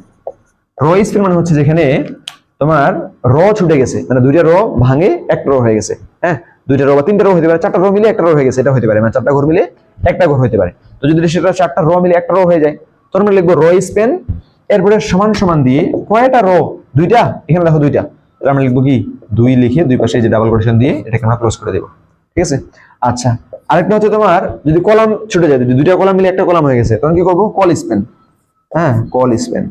মানে হচ্ছে যেখানে তোমার র ছুটে গেছে, মানে দুইটা র ভাঙে একটা র হয়ে গেছে। হ্যাঁ, দুইটা রো বা তিনটা রো হতে পারে, চারটা রো মিলে একটা রো হয়ে গেছে, এটা হতে পারে, মানে চারটা ঘর মিলে একটা ঘর হতে পারে। তো যদি সেটা চারটা রো মিলে একটা রো হয়ে যায়, তখন আমরা লিখবো রো স্প্যান, এরপরে সমান সমান দিয়ে কয়টা রো, দুইটা, এখানে দেখো দুইটা, তাহলে আমরা লিখবো কি 2 লিখে দুই পাশে যে ডাবল কোটেশন দিয়ে এটাকে আমরা ক্লোজ করে দেবো। ঠিক আছে। আচ্ছা, আরেকটা হচ্ছে তোমার যদি কলাম ছুটে যায়, যদি দুইটা কলাম মিলে একটা কলাম হয়ে গেছে, তখন কি করবো, কল স্প্যান। হ্যাঁ, কল স্প্যান,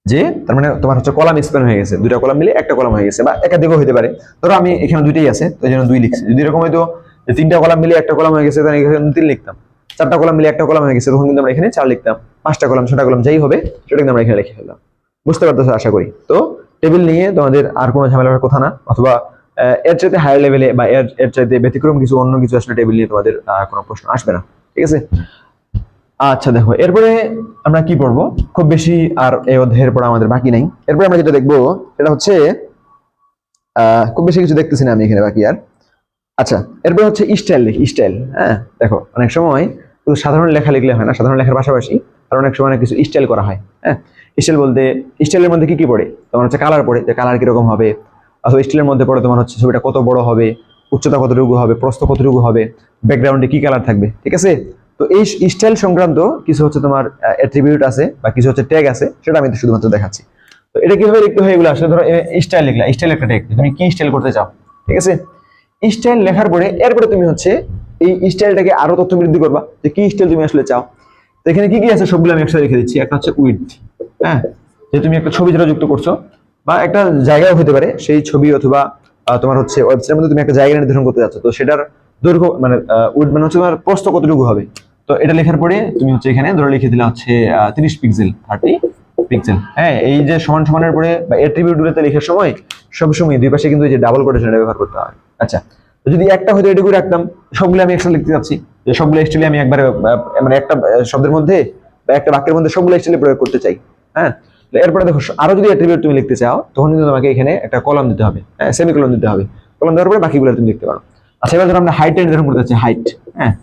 যে তার মানে তোমার হচ্ছে কলাম স্প্যান হয়ে গেছে, দুইটা কলাম মিলে একটা কলাম হয়ে গেছে, বা একাধিকও হতে পারে। ধরো আমি এখানে দুইটাই আছে, তো এই জন্য 2 লিখছি। যদি এরকম হয়তো যে তিনটা কলাম মিলে একটা কলাম হয়ে গেছে, তাহলে এখানে 3 লিখতাম। চারটা কলাম মিলে একটা কলাম হয়ে গেছে, তখন কিন্তু আমরা এখানে 4 লিখতাম। পাঁচটা কলাম, ছটা কলাম যাই হবে সেটা কিন্তু আমরা এখানে লিখে ফেললাম। বুঝতে পারতেছো আশা করি। তো টেবিল নিয়ে তোমাদের আর কোনো ঝামেলার কথা না, অথবা এর চাইতে হায়ার লেভেলে বা এর চাইতে ব্যতিক্রম কিছু অন্য কিছু আসলে টেবিল নিয়ে তোমাদের কোনো প্রশ্ন আসবে না। ঠিক আছে। আচ্ছা দেখো, এরপরে আমরা কি পড়বো, খুব বেশি আর এই অধ্যায়ের পড়া আমাদের বাকি নাই। এরপরে আমরা যেটা দেখবো সেটা হচ্ছে খুব বেশি কিছু দেখতেছি না আমি এখানে বাকি আর। আচ্ছা, এরপরে হচ্ছে স্টাইল লিখি, স্টাইল। হ্যাঁ দেখো, অনেক সময় শুধু সাধারণ লেখা লিখলে হয় না, সাধারণ লেখার পাশাপাশি আর অনেক সময় অনেক কিছু স্টাইল করা হয়। হ্যাঁ, স্টাইল বলতে স্টাইলের মধ্যে কি কি পড়ে, তোমার হচ্ছে কালার পড়ে, যে কালার কিরকম হবে, অথবা স্টাইলের মধ্যে পড়ে তোমার হচ্ছে ছবিটা কত বড় হবে, উচ্চতা কতটুকু হবে, প্রস্থ কতটুকু হবে, ব্যাকগ্রাউন্ডে কি কালার থাকবে। ঠিক আছে। তো এই স্টাইল সংক্রান্ত কিছু হচ্ছে তোমার অ্যাট্রিবিউট আছে বা কিছু হচ্ছে ট্যাগ আছে, সেটা আমি শুধুমাত্র দেখাচ্ছি। তো এটা কিভাবে লিখতে হয় এগুলো আসলে, ধরো স্টাইল লিখলা, স্টাইল একটা ট্যাগ, তুমি কি স্টাইল করতে চাও। ঠিক আছে। স্টাইল লেখার পরে এরপরে তুমি হচ্ছে এই স্টাইলটাকে আরো তথ্য বৃদ্ধি করবা, যে কি স্টাইল তুমি আসলে চাও। তো এখানে কি কি আছে সবগুলো আমি একসাথে লিখে দিচ্ছি। একটা হচ্ছে উইডথ, হ্যাঁ, যে তুমি একটা ছবি যেটা যুক্ত করছো বা একটা জায়গাও হতে পারে, সেই ছবি অথবা তোমার হচ্ছে ওয়েবসাইটের মধ্যে তুমি একটা জায়গা নির্ধারণ করতে যাচ্ছ, তো সেটার দৈর্ঘ্য মানে উইডথ মানে হচ্ছে তোমার প্রস্থ কতটুকু হবে। তো এটা লেখার পরে তুমি হচ্ছে এখানে ধরে লিখে দিলা হচ্ছে 30 পিক্সেল, 30 পিক্সেল। হ্যাঁ, এই যে সমান সমানের পরে বা অ্যাট্রিবিউট গুলোতে লেখার সময় সবসময় দুই পাশে কিন্তু এই যে ডাবল কোটেশন ব্যবহার করতে হয়। আচ্ছা, যদি একটা হয়তো এটুকু রাখতাম, সবগুলো আমি একসাথে লিখতে যাচ্ছি, যে সবগুলো স্টাইলে আমি একবারে মানে একটা শব্দের মধ্যে বা একটা বাক্যের মধ্যে সবগুলো স্টাইলে প্রয়োগ করতে চাই। হ্যাঁ, এরপরে দেখো আরো যদি অ্যাট্রিবিউট তুমি লিখতে চাও, তখন কিন্তু তোমাকে এখানে একটা কলাম দিতে হবে, হ্যাঁ, সেমিকোলন দিতে হবে। কলাম দেওয়ার পরে বাকিগুলো তুমি লিখতে পারো। আচ্ছা, এবার ধরো আমরা হাইট নির্ধারণ করতে চাচ্ছি, হাইট। হ্যাঁ,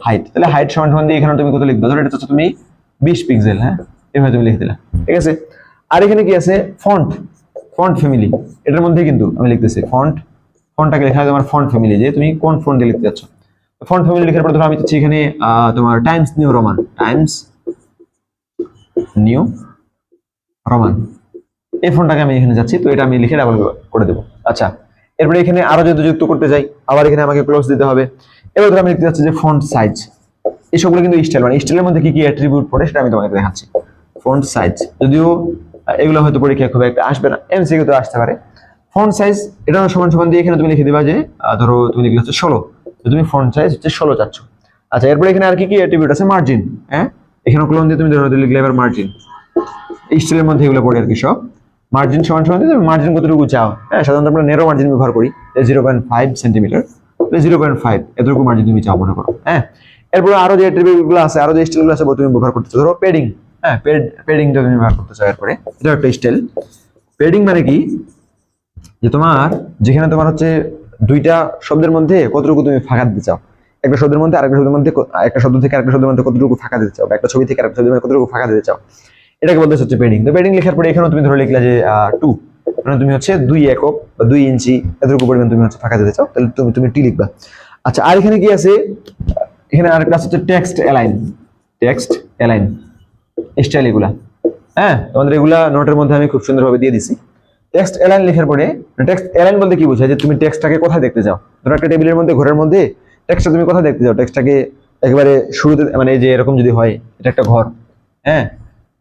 হাইট, তাহলে হাইট সমান সমান দিয়ে এখানে তুমি কত লিখবে, ধরো এটা হচ্ছে তুমি 20 পিক্সেল। হ্যাঁ, এভাবে তুমি লিখে দিলা। ঠিক আছে। আর এখানে কি আছে, ফন্ট, ফন্ট ফ্যামিলি, এটার মধ্যে কিন্তু আমি লিখতেছি ফন্ট, ফন্টটাকে লেখা হয় তোমার ফন্ট ফ্যামিলি, যে তুমি কোন ফন্ট দিয়ে লিখতে যাচ্ছ। ফন্ট ফ্যামিলি লেখার পর ধরো আমি চাচ্ছি এখানে তোমার Times new Roman, Times new Roman, এই ফন্টটাকে আমি এখানে যাচ্ছি, তো এটা আমি লিখে ডাবল করে দেবো। আচ্ছা, এরপরে এখানে আরো যদি যুক্ত করতে যাই, আবার এখানে আমাকে ক্লোজ দিতে হবে। এবার ধরো আমি লিখতে যাচ্ছি যে ফন্ট সাইজ, এই সবগুলো কিন্তু স্টাইল, মানে স্টাইলের মধ্যে কি কি অ্যাট্রিবিউট পড়ে সেটা আমি তোমাকে দেখাচ্ছি। ফন্ট সাইজ, যদিও এগুলো হয়তো পরীক্ষা খুব একটা আসবে না, এমসিকিউ তো আসতে পারে। ফন্ট সাইজ এটা সমান সমান দিয়ে এখানে তুমি লিখে দিবা যে ধরো তুমি লিখলে হচ্ছে 16, তো তুমি ফন্ট সাইজ হচ্ছে 16 চাচ্ছ। আচ্ছা, এরপরে এখানে আর কি কি অ্যাট্রিবিউট আছে, মার্জিন। হ্যাঁ, এখানে কলম দিয়ে তুমি ধরো লিখলে এবার মার্জিন, স্টাইলের মধ্যে এগুলো পড়ে আর কি সব। মার্জিন সমান সমান দিয়ে তুমি মার্জিন কতটুকু চাও। হ্যাঁ, সাধারণত আমরা নেরো মার্জিন ব্যবহার করি, 0.5 সেন্টিমিটার, 0.5 এতটুকু মার্জিন তুমি চাও মনে করো। হ্যাঁ, এরপরে আরো যে অ্যাট্রিবিউটগুলো আছে, আরো যে স্টাইলগুলো আছে তুমি ব্যবহার করতে চাও, ধরো পেডিং। হ্যাঁ, পেডিংটা তুমি ব্যবহার করতে চাও। এরপরে এটা একটা স্টাইল। পেডিং মানে কি, যে তোমার যেখানে তোমার হচ্ছে দুইটা শব্দের মধ্যে কতটুকু তুমি ফাঁকা দিতে চাও, একটা শব্দের মধ্যে আরেকটা শব্দের মধ্যে, একটা শব্দ থেকে আরেকটা শব্দের মধ্যে কতটুকু ফাঁকা দিতে চাও, বা একটা ছবি থেকে আরেকটা ছবির মধ্যে কতটুকু ফাঁকা দিতে চাও, এটাকে বলতে হচ্ছে পেডিং। তো পেডিং লেখার পরে এখানেও তুমি ধরে লিখলা যে 2, মানে তুমি হচ্ছে 2 একক বা 2 ইঞ্চি এতটুকু পরিমাণ তুমি হচ্ছে ফাঁকা দিতে চাও, তাহলে তুমি তুমি টি লিখবা। আচ্ছা, আর এখানে কি আছে, এখানে আরেকটা হচ্ছে text align, text align style এগুলা। হ্যাঁ, তোমাদের এগুলা নোটের মধ্যে আমি খুব সুন্দরভাবে দিয়ে দিছি। টেক্সট অ্যালাইন লেখার পরে, টেক্সট অ্যালাইন বলতে কি বোঝায়, যে তুমি টেক্সটটাকে কোথায় দেখতে চাও। ধরো একটা টেবিলের মধ্যে ঘরের মধ্যে টেক্সটটা তুমি কোথায় দেখতে চাও, টেক্সটটাকে একেবারে শুরুতে, মানে যে এরকম যদি হয় এটা একটা ঘর, হ্যাঁ,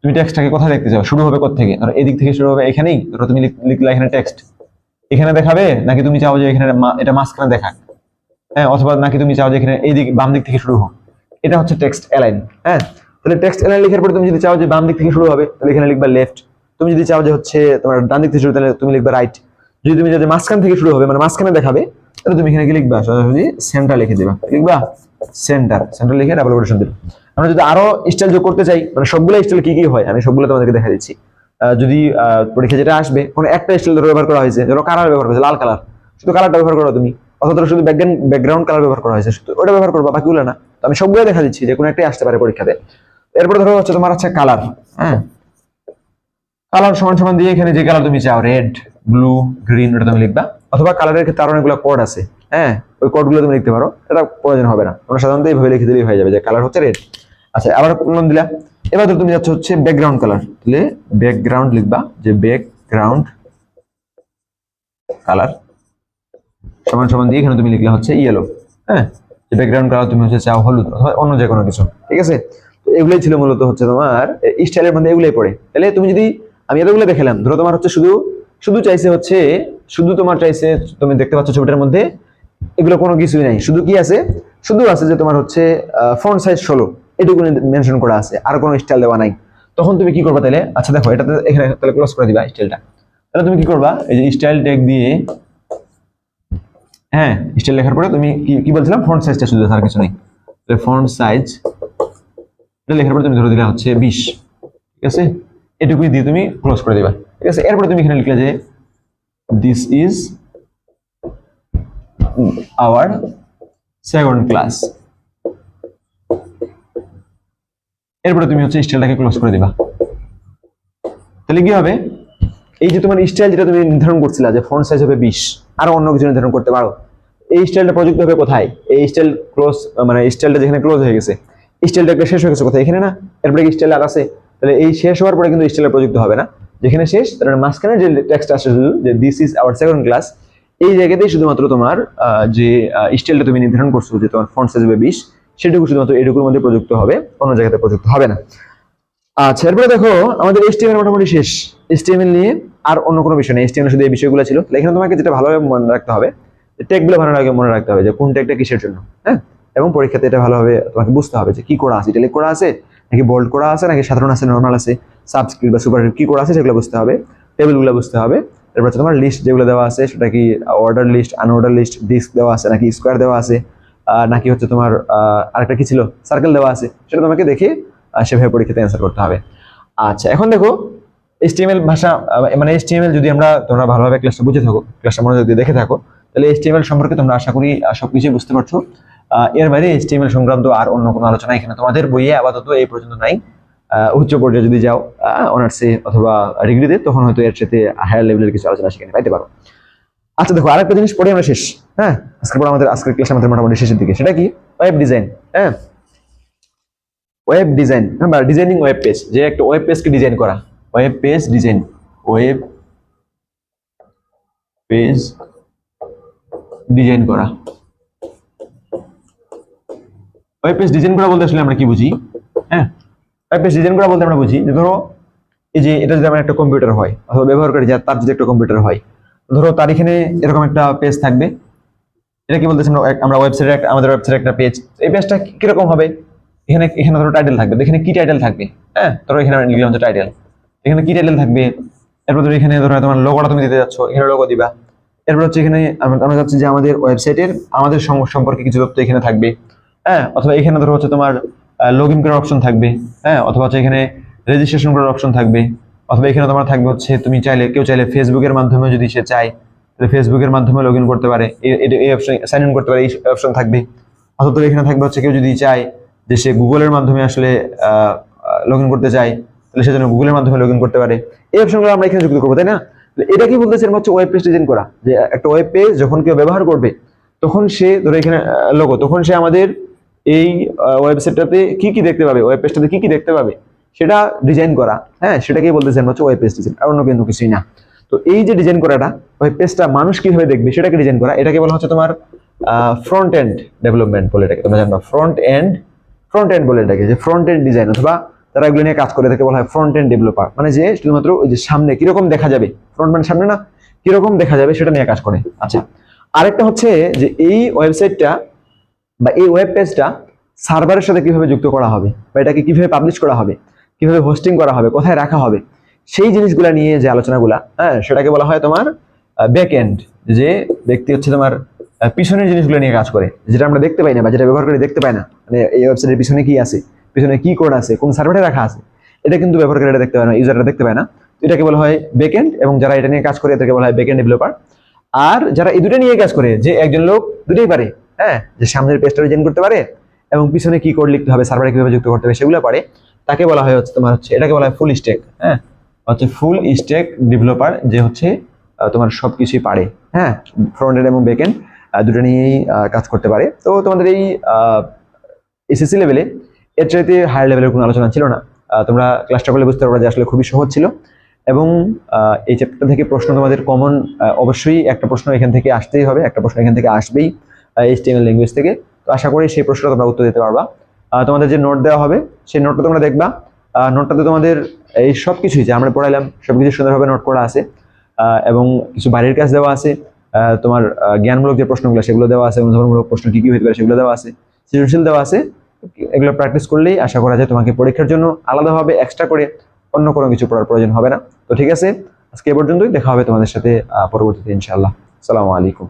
তুমি টেক্সটটাকে কোথায় দেখতে চাও, শুরু হবে কোথা থেকে, ধরো এদিক থেকে শুরু হবে, এখানেই ধরো তুমি লিখলা এখানে টেক্সট এখানে দেখাবে, নাকি তুমি চাও যে এখানে এটা মাঝখানে দেখাক, হ্যাঁ, অথবা নাকি তুমি চাও যে এখানে এই দিক বাম দিক থেকে শুরু হোক, এটা হচ্ছে টেক্সট অ্যালাইন। হ্যাঁ, তাহলে টেক্সট অ্যালাইন লেখার পরে তুমি যদি চাও যে বাম দিক থেকে শুরু হবে, তাহলে এখানে লিখবা লেফট। তুমি যদি চাও যে হচ্ছে তোমার ডান দিক থেকে শুরু, তাহলে তুমি লিখবা রাইট। যদি তুমি চাও যে মাঝখান থেকে শুরু হবে, মানে মাঝখানে দেখাবে, তাহলে তুমি এখানে কি লিখবা, সরাসরি সেন্টার লিখে দিবা, লিখবা সেন্টার, সেন্টার লিখে ডাবল কোটেশন দিবা। আমরা যদি আরো স্টাইল যোগ করতে চাই, মানে সবগুলো স্টাইল কি কি হয় আমি সবগুলো তোমাদেরকে দেখা দিচ্ছি। যদি পরীক্ষা যেটা আসবে কোনো একটা স্টাইল ধরো ব্যবহার করা হয়েছে, ধরো কালার ব্যবহার করেছে, লাল কালার, শুধু কালারটা ব্যবহার করো তুমি, অথবা ধরো শুধু ব্যাকগ্রাউন্ড কালার ব্যবহার করা হয়েছে, শুধু ওটা ব্যবহার করবা, বাকিগুলো না। তো আমি সবগুলো দেখা দিচ্ছি, যে কোনো একটাই আসতে পারে পরীক্ষাতে। এরপরে ধরো হচ্ছে তোমার হচ্ছে কালার। হ্যাঁ, কালার সমান সমান দিয়ে এখানে যে কালার তুমি চাও, রেড, ব্লু, গ্রিন, এটা তুমি লিখবা। অথবা কালারের ক্ষেত্রে আরো অনেকগুলো কোড আছে, হ্যাঁ, ওই কোডগুলো তুমি লিখতে পারো, এটা প্রয়োজন হবে না, আমরা সাধারণত এইভাবে লিখে দিলেই হয়ে যাবে যে কালার হচ্ছে রেড। আচ্ছা, আবার কোন দিলা, এবার তো তুমি যাচ্ছ হচ্ছে ব্যাকগ্রাউন্ড কালার, তাহলে ব্যাকগ্রাউন্ড লিখবা যে ব্যাকগ্রাউন্ড কালার সমান সমান দিয়ে এখানে তুমি লিখলে হচ্ছে ইয়েলো, হ্যাঁ, যে ব্যাকগ্রাউন্ড কালার তুমি হচ্ছে চাও হলুদ অথবা অন্য যে কোনো কিছু, ঠিক আছে। তো এগুলোই ছিল মূলত হচ্ছে তোমার স্টাইলের মধ্যে, এগুলোই পড়ে। তাহলে তুমি যদি, আমি এতগুলো দেখালাম, ধরো তোমার হচ্ছে শুধু শুধু চাইছে হচ্ছে, শুধু তোমার চাইছে, তুমি দেখতে পাচ্ছ ছবিটার মধ্যে এগুলো কোনো কিছুই নাই, শুধু কি আছে, শুধু আছে যে তোমার হচ্ছে ফন্ট সাইজ 16, এটুকু মেনশন করা আছে, আর কোনো স্টাইল দেওয়া নাই। তখন তুমি কি করবা তাহলে, আচ্ছা দেখো এটাতে এখানে তাহলে ক্লোজ করে দিবা স্টাইলটা। তাহলে তুমি কি করবা, এই যে স্টাইল ট্যাগ দিয়ে, হ্যাঁ, স্টাইল লেখার পরে তুমি কি বলছিলাম, ফন্ট সাইজটা শুধু, আর কিছু নেই। ফন্ট সাইজ এটা লেখার পরে তুমি ধরে দিলা হচ্ছে 20, ঠিক আছে, এটুকুই দিয়ে তুমি ক্লোজ করে দিবা, ঠিক আছে। এরপরে তুমি এখানে লিখলে যে this is our second class, এরপরে তুমি হচ্ছে স্টাইলটাকে ক্লোজ করে দিবা। তাহলে কি হবে, এই যে তোমার স্টাইল যেটা তুমি নির্ধারণ করছিলা যে ফন্ট সাইজ হবে 20, আরো অন্য কিছু নির্ধারণ করতে পারো, এই স্টাইলটা প্রযুক্ত হবে কোথায়, এই স্টাইল ক্লোজ, মানে স্টাইলটা যেখানে ক্লোজ হয়ে গেছে, স্টাইলটা একটা শেষ হয়ে গেছে কোথায়, এখানে না, এরপরে কি স্টাইল আর আছে, তাহলে এই শেষ হওয়ার পরে কিন্তু স্টাইলটা প্রযুক্ত হবে না, যেখানে শেষ তার মাঝখানে যে টেক্সট আসে যে this is our second class, এই জায়গাতেই শুধুমাত্র তোমার যে স্টাইলটা তুমি নির্ধারণ করছো যে তোমার ফন্ট সাইজ হবে 20, সেটুকু শুধুমাত্র এটুকুর মধ্যে প্রযুক্ত হবে, অন্য জায়গাতে প্রযুক্ত হবে না। আচ্ছা, এরপরে দেখো আমাদের HTML মোটামুটি শেষ, HTML নিয়ে আর অন্য কোনো বিষয় নেই, HTML শুধু এই বিষয়গুলো ছিল। এখানে তোমাকে যেটা ভালোভাবে মনে রাখতে হবে, ট্যাগগুলো ভালোভাবে মনে রাখতে হবে যে কোন ট্যাগটা কিসের জন্য, হ্যাঁ, এবং পরীক্ষাতে এটা ভালোভাবে তোমাকে বুঝতে হবে যে কি করা আছে, ইটালিক করা আছে নাকি বোল্ড করা আছে নাকি সাধারণ আছে, নরমাল আছে, সাবস্ক্রিপ্ট বা সুপারস্ক্রিপ্ট কি করা আছে সেগুলো বুঝতে হবে, টেবিলগুলো বুঝতে হবে। এরপর তোমার লিস্ট যেগুলো দেওয়া আছে সেটা কি order list, unorder list, disc দেওয়া আছে নাকি স্কোয়ার দেওয়া আছে, নাকি হচ্ছে তোমার আরেকটা কি ছিল সার্কেল দেওয়া আছে, সেটা তোমাকে দেখে সেভাবে পরীক্ষাতে অ্যান্সার করতে হবে। আচ্ছা, এখন দেখো HTML ভাষা, মানে HTML যদি তোমরা ভালোভাবে ক্লাসটা বুঝে থাকো, ক্লাসটা মনোযোগ দিয়ে দেখে থাকো, তাহলে HTML সম্পর্কে তোমরা আশা করি সবকিছু বুঝতে পারছো। এর বাইরে HTML সংক্রান্ত আর অন্য কোনো আলোচনা এখানে তোমাদের বইয়ে আপাতত এই পর্যন্ত নাই। উচ্চ পর্যায়ে যদি যাও অনার্সে অথবা ডিগ্রিতে, তখন হয়তো এর সাথে হায়ার লেভেলের কিছু আলোচনা সেখানে পাইতে পারো। আচ্ছা দেখো, আরেকটা জিনিস পড়ে আমরা শেষ, হ্যাঁ, আজকের ক্লাস আমাদের মোটামুটি শেষের দিকে, সেটা কি ওয়েব ডিজাইন, হ্যাঁ, ওয়েব ডিজাইন, হ্যাঁ, বা ডিজাইনিং ওয়েব পেজ, যে একটা ওয়েব পেজকে ডিজাইন করা, web page design, web page design করা। ওয়েব পেজ ডিজাইন করা বলতে আসলে আমরা কি বুঝি, হ্যাঁ, ওয়েব পেজ ডিজাইন করা বলতে আমরা বুঝি যে ধরো এই যে এটা যদি আমার একটা কম্পিউটার হয় অথবা ব্যবহারকারী তার যদি একটা কম্পিউটার হয়, ধরো তার এখানে এরকম একটা পেজ থাকবে, এটা কি বলতেছি আমরা ওয়েবসাইটে, আমাদের ওয়েবসাইটে একটা পেজ, এই পেজটা কিরকম হবে, এখানে এখানে ধরো টাইটেল থাকবে, এখানে কি টাইটেল থাকবে, হ্যাঁ, ধরো এখানে লিখলাম যে টাইটেল, এখানে কি টাইটেল থাকবে, এরপর ধরো এখানে ধরো তোমার লোগোটা তুমি দিতে যাচ্ছ, এখানে লোগো দিবা, এরপর হচ্ছে এখানে আমরা যাচ্ছি যে আমাদের ওয়েবসাইটের আমাদের সম্পর্কে কিছু তথ্য এখানে থাকবে, হ্যাঁ, অথবা এখানে ধরো হচ্ছে তোমার লগ ইন করার অপশন থাকবে, হ্যাঁ, অথবা হচ্ছে এখানে রেজিস্ট্রেশন করার অপশন থাকবে, অথবা এখানে তোমার থাকবে হচ্ছে তুমি চাইলে, কেউ চাইলে ফেসবুকের মাধ্যমে যদি সে চায় তাহলে ফেসবুকের মাধ্যমে লগ ইন করতে পারে, এই অপশন সাইন ইন করতে পারে, এই অপশন থাকবে। অথবা এখানে থাকবে হচ্ছে কেউ যদি চায় যে সে গুগলের মাধ্যমে আসলে লগ ইন করতে চায়, তাহলে সেজন্য গুগলের মাধ্যমে লগ ইন করতে পারে, এই অপশনগুলো আমরা এখানে যুক্ত করবো, তাই না? এটা কি বলতেছে, হচ্ছে ওয়েব পেজ ডিজাইন করা, যে একটা ওয়েব পেজ যখন কেউ ব্যবহার করবে তখন সে ধরো এখানে লোগো, তখন সে আমাদের এই ওয়েবসাইটটাতে কি কি দেখতে পাবে, ওয়েব পেজটাতে কি কি দেখতে পাবে সেটা ডিজাইন করা, হ্যাঁ, সেটাকেই বলতেছে হচ্ছে ওয়েব পেজ ডিজাইন, আর অন্য কোনো কিছুই না। তো এই যে ডিজাইন করাটা, ওয়েব পেজটা মানুষ কিভাবে দেখবে সেটাকে ডিজাইন করা, এটাকে বলা হচ্ছে তোমার ফ্রন্ট এন্ড ডেভেলপমেন্ট বলে, এটাকে তোমরা জানবা ফ্রন্ট এন্ড বলে এটাকে, যে ফ্রন্ট এন্ড ডিজাইন, অথবা তারা এগুলো নিয়ে কাজ করে থাকে বলা হয় ফ্রন্ট এন্ড ডেভেলপার, মানে যে শুধুমাত্র ওই যে সামনে কিরকম দেখা যাবে, ফ্রন্ট মানে সামনে না, কিরকম দেখা যাবে সেটা নিয়ে কাজ করে। আচ্ছা, আরেকটা হচ্ছে যে এই ওয়েবসাইটটা বা এই ওয়েব পেজটা সার্ভারের সাথে কিভাবে যুক্ত করা হবে, বা এটাকে কিভাবে পাবলিশ করা হবে, কিভাবে হোস্টিং করা হবে, কোথায় রাখা হবে, সেই জিনিসগুলো নিয়ে যে আলোচনাগুলা, হ্যাঁ, সেটাকে বলা হয় তোমার ব্যাক এন্ড, যে ব্যক্তি হচ্ছে তোমার পিছনের জিনিসগুলো নিয়ে কাজ করে, যেটা আমরা দেখতে পাই না বা যেটা ব্যবহার করে দেখতে পাই না, মানে এই ওয়েবসাইটের পিছনে কি আছে, পিছনে কি কোড আছে, কোন সার্ভারে রাখা আছে, এটা কিন্তু ব্যবহারকারীরা দেখতে পায় না, ইউজাররা দেখতে পায় না। তো এটাকে বলা হয় ব্যাক এন্ড, এবং যারা এটা নিয়ে কাজ করে এটাকে বলা হয় ব্যাক এন্ড ডেভেলপার। আর যারা এই দুটো নিয়ে কাজ করে, যে একজন লোক দুটোই পারে, হ্যাঁ, যে সামনের পেজটা ডিজাইন করতে পারে এবং পিছনে কি কোড লিখতে হবে, সার্ভারে কিভাবে যুক্ত করতে হবে সেগুলো পারে, তাকে বলা হয় হচ্ছে তোমার হচ্ছে, এটাকে বলা হয় ফুল স্ট্যাক, হ্যাঁ, হচ্ছে ফুল স্ট্যাক ডেভেলপার, যে হচ্ছে তোমার সব কিছুই পারে, হ্যাঁ, ফ্রন্ট এন্ড এবং ব্যাক এন্ড দুটো নিয়েই কাজ করতে পারে। তো তোমাদের এই এসএসসি লেভেলে এর চাইতে হায়ার লেভেলের কোনো আলোচনা ছিল না। তোমরা ক্লাসটা করলে বুঝতে পারবে যে আসলে খুবই সহজ ছিল। এবং এই চ্যাপ্টার থেকে প্রশ্ন তোমাদের কমন অবশ্যই একটা প্রশ্ন এখান থেকে আসতেই হবে, একটা প্রশ্ন এখান থেকে আসবেই HTML ল্যাঙ্গুয়েজ থেকে। তো আশা করি সেই প্রশ্নটা তোমরা উত্তর দিতে পারবা। তোমাদের যে নোট দেওয়া হবে সেই নোটটা তোমরা দেখবা। নোটটাতে তোমাদের এই সব কিছুই যে আমরা পড়াইলাম সবকিছু সুন্দরভাবে নোট করা আছে, এবং কিছু বাড়ির কাজ দেওয়া আছে, তোমার জ্ঞানমূলক যে প্রশ্নগুলো সেগুলো দেওয়া আছে, অনুধাবনমূলক প্রশ্ন কি কি হতে পারে সেগুলো দেওয়া আছে, সৃজনশীল দেওয়া আছে। এগুলো প্র্যাকটিস করলেই আশা করা যায় তোমাকে পরীক্ষার জন্য আলাদাভাবে এক্সট্রা করে অন্য কোনো কিছু পড়ার প্রয়োজন হবে না। তো ঠিক আছে, আজকে এ পর্যন্তই, দেখা হবে তোমাদের সাথে পরবর্তীতে ইনশাআল্লাহ। আসসালামু আলাইকুম।